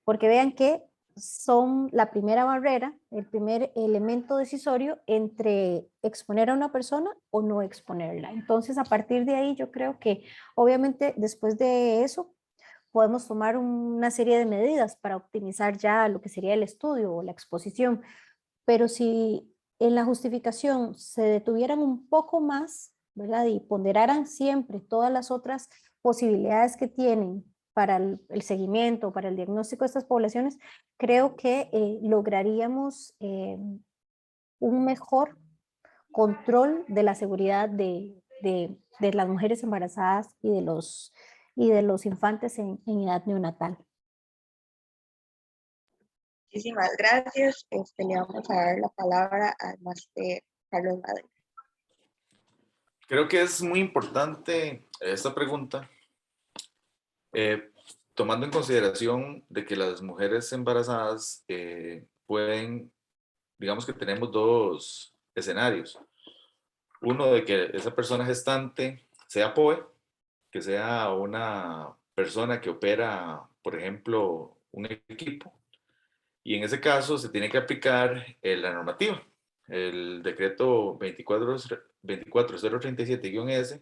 Speaker 1: Porque vean que son la primera barrera, el primer elemento decisorio entre exponer a una persona o no exponerla. Entonces, a partir de ahí, yo creo que obviamente después de eso podemos tomar una serie de medidas para optimizar ya lo que sería el estudio o la exposición. Pero si en la justificación se detuvieran un poco más, ¿verdad? Y ponderaran siempre todas las otras posibilidades que tienen para el seguimiento, para el diagnóstico de estas poblaciones, creo que lograríamos un mejor control de la seguridad de las mujeres embarazadas y de los infantes en edad neonatal.
Speaker 3: Muchísimas gracias. Le vamos a dar la palabra al máster Carlos Madrid.
Speaker 4: Creo que es muy importante esta pregunta, tomando en consideración de que las mujeres embarazadas pueden, digamos que tenemos dos escenarios. Uno de que esa persona gestante sea POE, que sea una persona que opera, por ejemplo, un equipo, y en ese caso se tiene que aplicar la normativa, el decreto 24037-S.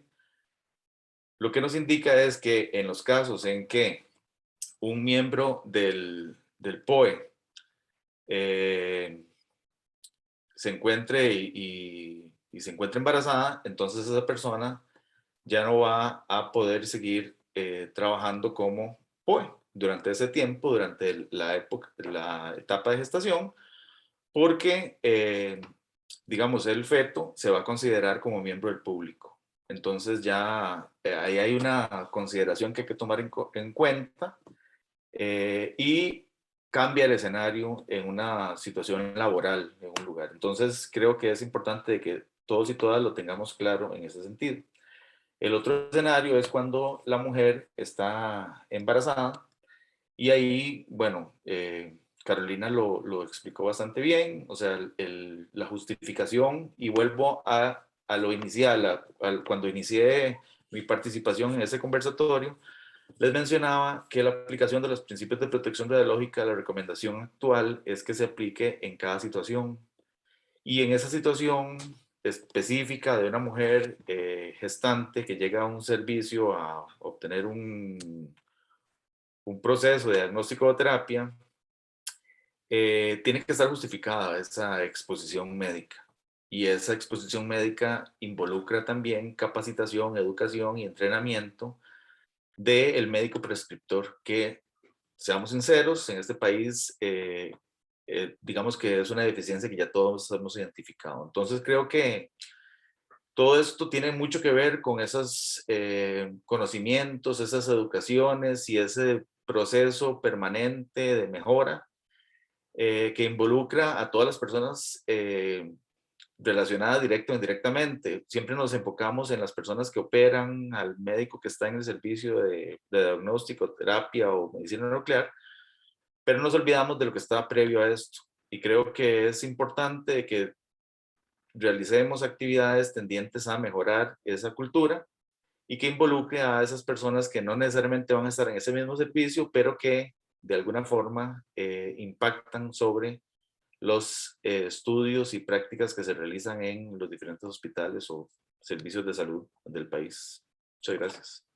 Speaker 4: Lo que nos indica es que en los casos en que un miembro del POE se encuentre y se encuentre embarazada, entonces esa persona ya no va a poder seguir trabajando como POE durante ese tiempo, durante la etapa de gestación, porque, digamos, el feto se va a considerar como miembro del público. Entonces ya ahí hay una consideración que hay que tomar en cuenta y cambia el escenario en una situación laboral en un lugar. Entonces creo que es importante que todos y todas lo tengamos claro en ese sentido. El otro escenario es cuando la mujer está embarazada y ahí, bueno, Carolina lo explicó bastante bien, o sea, la justificación, y vuelvo a lo inicial, cuando inicié mi participación en ese conversatorio, les mencionaba que la aplicación de los principios de protección radiológica, la recomendación actual es que se aplique en cada situación. Y en esa situación específica de una mujer gestante que llega a un servicio a obtener un proceso de diagnóstico o terapia, tiene que estar justificada esa exposición médica. Y esa exposición médica involucra también capacitación, educación y entrenamiento del médico prescriptor, que, seamos sinceros, en este país, digamos que es una deficiencia que ya todos hemos identificado. Entonces creo que todo esto tiene mucho que ver con esos conocimientos, esas educaciones y ese proceso permanente de mejora que involucra a todas las personas relacionadas directo o indirectamente. Siempre nos enfocamos en las personas que operan, al médico que está en el servicio de diagnóstico, terapia o medicina nuclear, pero nos olvidamos de lo que está previo a esto. Y creo que es importante que realicemos actividades tendientes a mejorar esa cultura y que involucre a esas personas que no necesariamente van a estar en ese mismo servicio, pero que de alguna forma impactan sobre los estudios y prácticas que se realizan en los diferentes hospitales o servicios de salud del país. Muchas gracias.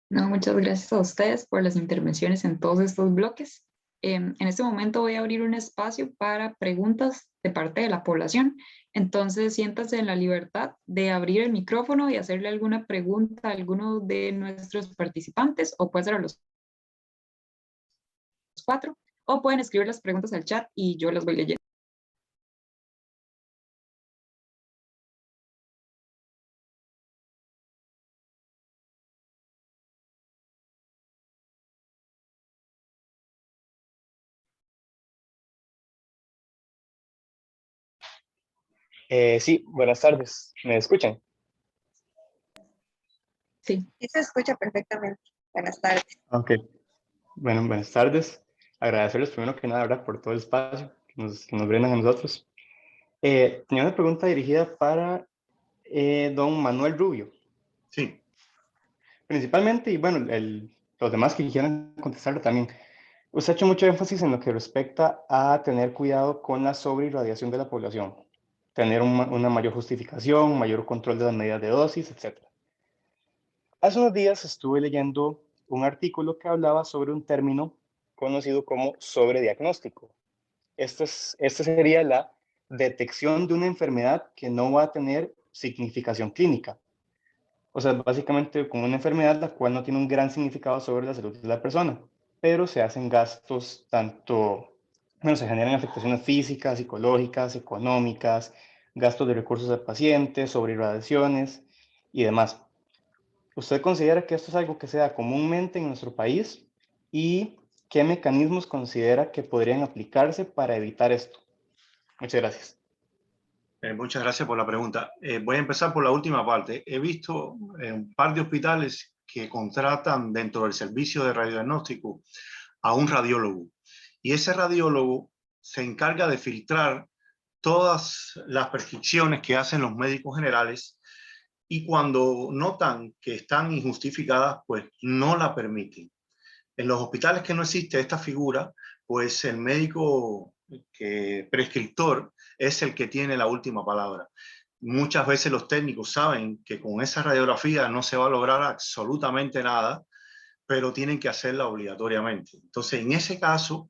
Speaker 6: No, muchas gracias a ustedes por las intervenciones en todos estos bloques. En este momento voy a abrir un espacio para preguntas de parte de la población. Entonces, siéntanse en la libertad de abrir el micrófono y hacerle alguna pregunta a alguno de nuestros participantes, o puede ser a los 4, o pueden escribir las preguntas al chat y yo las voy leyendo.
Speaker 7: Sí, buenas tardes. ¿Me escuchan?
Speaker 6: Sí.
Speaker 3: Sí se escucha perfectamente. Buenas tardes.
Speaker 7: Ok. Bueno, buenas tardes. Agradecerles primero que nada, ¿verdad?, por todo el espacio que nos brindan a nosotros. Tenía una pregunta dirigida para don Manuel Rubio.
Speaker 2: Sí.
Speaker 7: Principalmente, y bueno, los demás que quieran contestarlo también. Usted ha hecho mucho énfasis en lo que respecta a tener cuidado con la sobreirradiación de la población, tener una mayor justificación, mayor control de las medidas de dosis, etc. Hace unos días estuve leyendo un artículo que hablaba sobre un término conocido como sobrediagnóstico. Esta sería la detección de una enfermedad que no va a tener significación clínica. O sea, básicamente como una enfermedad la cual no tiene un gran significado sobre la salud de la persona, pero se hacen gastos tanto, bueno, se generan afectaciones físicas, psicológicas, económicas, gastos de recursos del paciente, sobre irradiaciones y demás. ¿Usted considera que esto es algo que se da comúnmente en nuestro país? ¿Y qué mecanismos considera que podrían aplicarse para evitar esto? Muchas gracias.
Speaker 2: Muchas gracias por la pregunta. Voy a empezar por la última parte. He visto un par de hospitales que contratan dentro del servicio de radiodiagnóstico a un radiólogo. Y ese radiólogo se encarga de filtrar todas las prescripciones que hacen los médicos generales, y cuando notan que están injustificadas, pues no la permiten. En los hospitales que no existe esta figura, pues el médico prescriptor es el que tiene la última palabra. Muchas veces los técnicos saben que con esa radiografía no se va a lograr absolutamente nada, pero tienen que hacerla obligatoriamente. Entonces, en ese caso,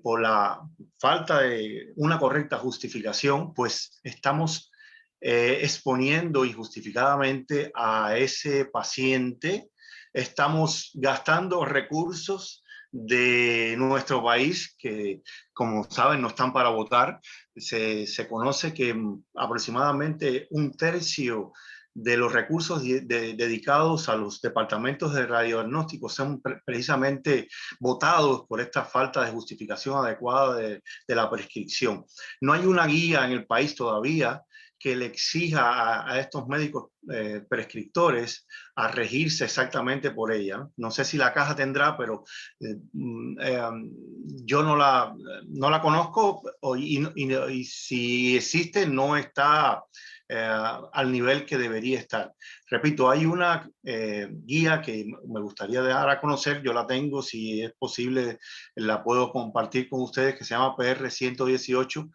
Speaker 2: por la falta de una correcta justificación, pues estamos exponiendo injustificadamente a ese paciente, estamos gastando recursos de nuestro país que, como saben, no están para votar. Se conoce que aproximadamente un tercio de los recursos dedicados a los departamentos de radiodiagnóstico son precisamente votados por esta falta de justificación adecuada de la prescripción. No hay una guía en el país todavía que le exija a estos médicos prescriptores a regirse exactamente por ella. No sé si la caja tendrá, pero yo no la conozco y si existe no está al nivel que debería estar. Repito, hay una guía que me gustaría dar a conocer, yo la tengo, si es posible la puedo compartir con ustedes, que se llama PR 118,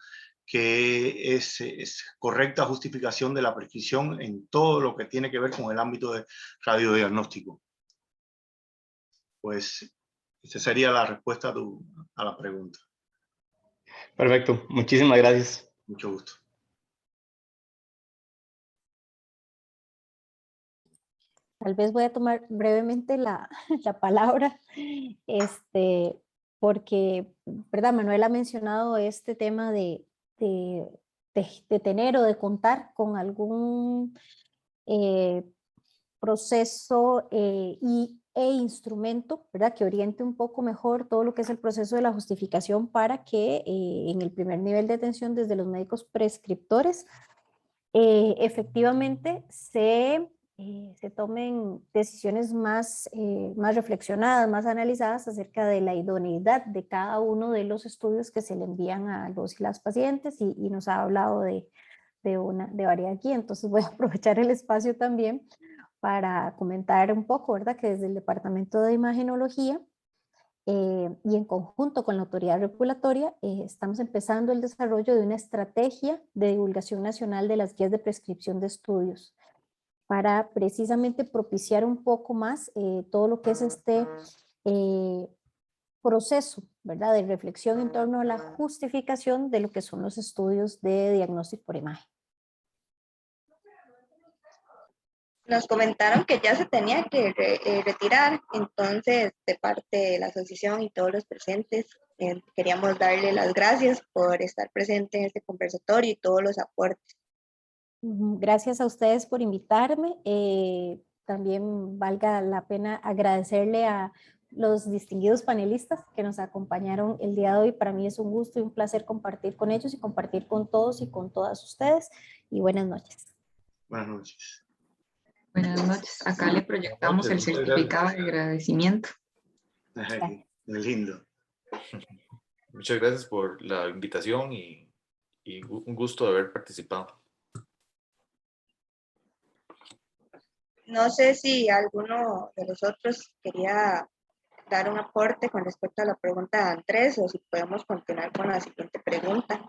Speaker 2: que es correcta justificación de la prescripción en todo lo que tiene que ver con el ámbito de radiodiagnóstico. Pues esa sería la respuesta a la pregunta.
Speaker 7: Perfecto, muchísimas gracias.
Speaker 2: Mucho gusto.
Speaker 1: Tal vez voy a tomar brevemente la palabra, porque, ¿verdad? Manuel ha mencionado este tema de tener o de contar con algún proceso e instrumento, ¿verdad? Que oriente un poco mejor todo lo que es el proceso de la justificación para que en el primer nivel de atención desde los médicos prescriptores efectivamente se tomen decisiones más reflexionadas, más analizadas acerca de la idoneidad de cada uno de los estudios que se le envían a los y las pacientes y nos ha hablado de varias aquí. Entonces voy a aprovechar el espacio también para comentar un poco, ¿verdad? Que desde el Departamento de Imagenología y en conjunto con la autoridad regulatoria estamos empezando el desarrollo de una estrategia de divulgación nacional de las guías de prescripción de estudios para precisamente propiciar un poco más todo lo que es este proceso, ¿verdad? De reflexión en torno a la justificación de lo que son los estudios de diagnóstico por imagen.
Speaker 3: Nos comentaron que ya se tenía que retirar, entonces de parte de la asociación y todos los presentes, queríamos darle las gracias por estar presente en este conversatorio y todos los aportes.
Speaker 1: Gracias a ustedes por invitarme. También valga la pena agradecerle a los distinguidos panelistas que nos acompañaron el día de hoy. Para mí es un gusto y un placer compartir con ellos y compartir con todos y con todas ustedes. Y buenas noches.
Speaker 2: Buenas noches.
Speaker 6: Buenas noches. Acá le proyectamos el certificado de agradecimiento.
Speaker 2: Ay, muy lindo.
Speaker 4: Muchas gracias por la invitación y un gusto de haber participado.
Speaker 3: No sé si alguno de los otros quería dar un aporte con respecto a la pregunta de Andrés o si podemos continuar con la siguiente pregunta.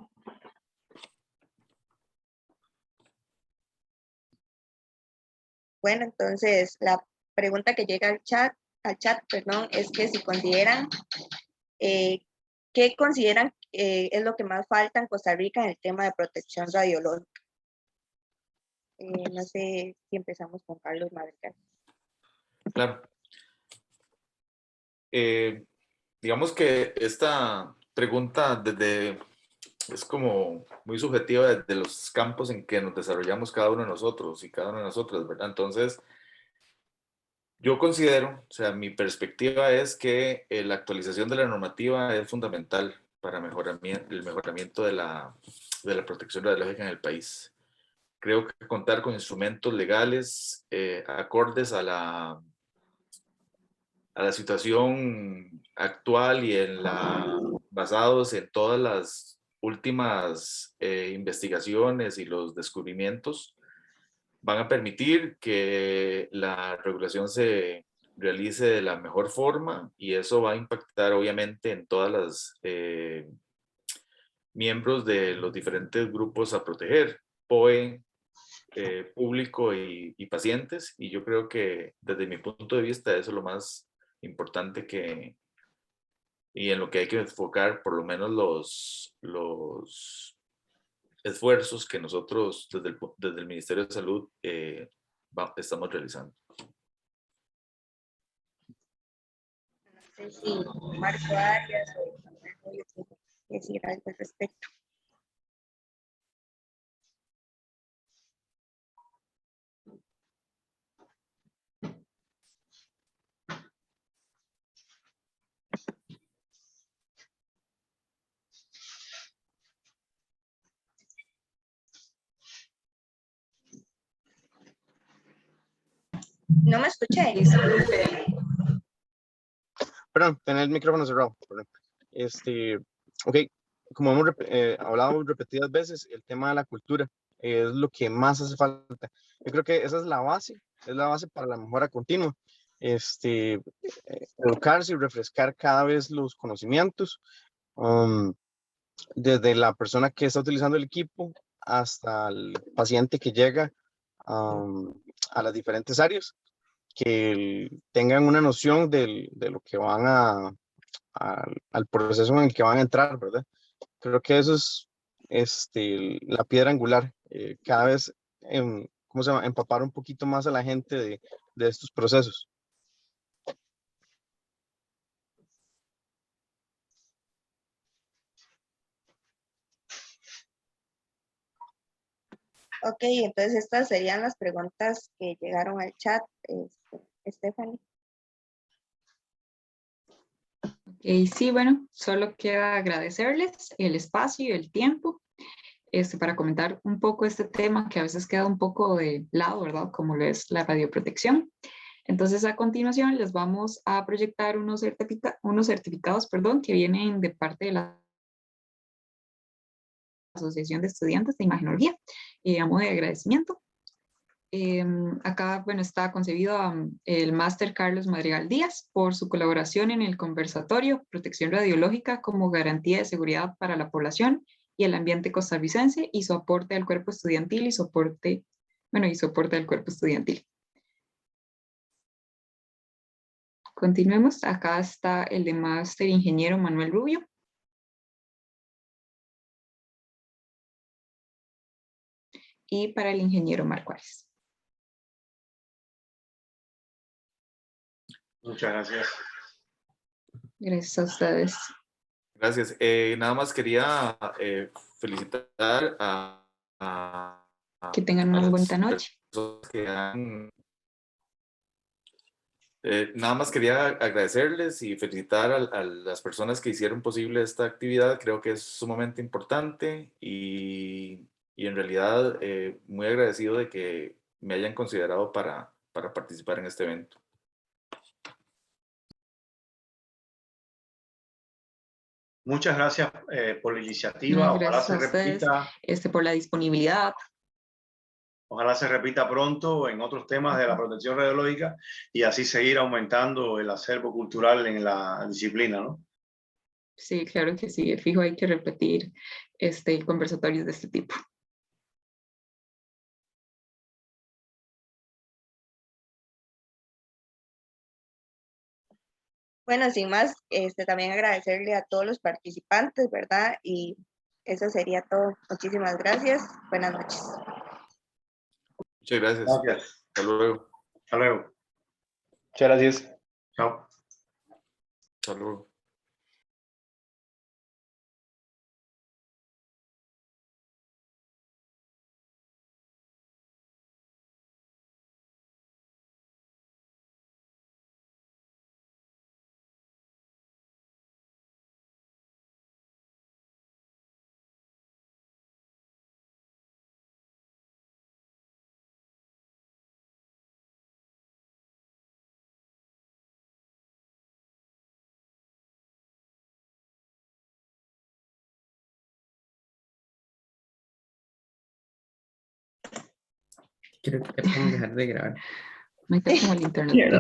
Speaker 3: Bueno, entonces la pregunta que llega al chat, perdón, es que si consideran, ¿qué consideran es lo que más falta en Costa Rica en el tema de protección radiológica? No sé si empezamos con Carlos Madrigal.
Speaker 4: Claro. Digamos que esta pregunta es como muy subjetiva desde los campos en que nos desarrollamos cada uno de nosotros y cada una de nosotras, ¿verdad? Entonces, yo considero, o sea, mi perspectiva es que la actualización de la normativa es fundamental para el mejoramiento de la protección radiológica en el país. Creo que contar con instrumentos legales acordes a la situación actual y basados en todas las últimas investigaciones y los descubrimientos, van a permitir que la regulación se realice de la mejor forma y eso va a impactar obviamente en todas las miembros de los diferentes grupos a proteger, POE, público y pacientes, y yo creo que desde mi punto de vista eso es lo más importante y en lo que hay que enfocar por lo menos los esfuerzos que nosotros desde el Ministerio de Salud estamos realizando.
Speaker 3: No sé si Marco Arias o Manuel Royo quiere decir algo al respecto. No me escuché.
Speaker 6: Disculpe.
Speaker 5: Perdón, tener el micrófono cerrado. Perdón. Ok, como hemos hablado repetidas veces, el tema de la cultura es lo que más hace falta. Yo creo que esa es la base para la mejora continua. Educarse y refrescar cada vez los conocimientos, desde la persona que está utilizando el equipo hasta el paciente que llega a las diferentes áreas, que tengan una noción de lo que van al proceso en el que van a entrar, ¿verdad? Creo que eso es la piedra angular, cada vez, ¿cómo se llama? Empapar un poquito más a la gente de estos procesos.
Speaker 3: Ok, entonces estas serían las preguntas que llegaron al chat. Stephanie.
Speaker 6: Sí, bueno, solo queda agradecerles el espacio y el tiempo para comentar un poco este tema que a veces queda un poco de lado, ¿verdad? Como lo es la radioprotección. Entonces, a continuación, les vamos a proyectar unos certificados, perdón, que vienen de parte de la Asociación de Estudiantes de Imagenología, a modo de agradecimiento. Acá, bueno, está concebido el máster Carlos Madrigal Díaz por su colaboración en el conversatorio Protección Radiológica como garantía de seguridad para la población y el ambiente costarricense y su aporte al cuerpo estudiantil y soporte al cuerpo estudiantil. Continuemos. Acá está el de máster ingeniero Manuel Rubio. Y para el ingeniero Marco Arias.
Speaker 2: Muchas gracias.
Speaker 6: Gracias a ustedes.
Speaker 4: Gracias. Nada más quería felicitar
Speaker 6: Que tengan una
Speaker 4: las
Speaker 6: bonita noche.
Speaker 4: personas que nada más quería agradecerles y felicitar a las personas que hicieron posible esta actividad. Creo que es sumamente importante y en realidad muy agradecido de que me hayan considerado para participar en este evento.
Speaker 2: Muchas gracias por la iniciativa.
Speaker 6: No,
Speaker 2: Ojalá
Speaker 6: gracias
Speaker 2: se
Speaker 6: a ustedes
Speaker 2: repita,
Speaker 6: por la disponibilidad.
Speaker 2: ojalá se repita pronto en otros temas de la protección radiológica y así seguir aumentando el acervo cultural en la disciplina, ¿no?
Speaker 6: Sí, claro que sí. Fijo, hay que repetir conversatorios de este tipo.
Speaker 3: Bueno, sin más, también agradecerle a todos los participantes, ¿verdad? Y eso sería todo. Muchísimas gracias. Buenas noches.
Speaker 4: Muchas gracias.
Speaker 2: Gracias.
Speaker 4: Hasta luego.
Speaker 2: Hasta luego.
Speaker 7: Muchas gracias.
Speaker 2: Chao.
Speaker 4: Hasta luego.
Speaker 8: Creo que ya podemos dejar de grabar.
Speaker 6: Me está como el internet.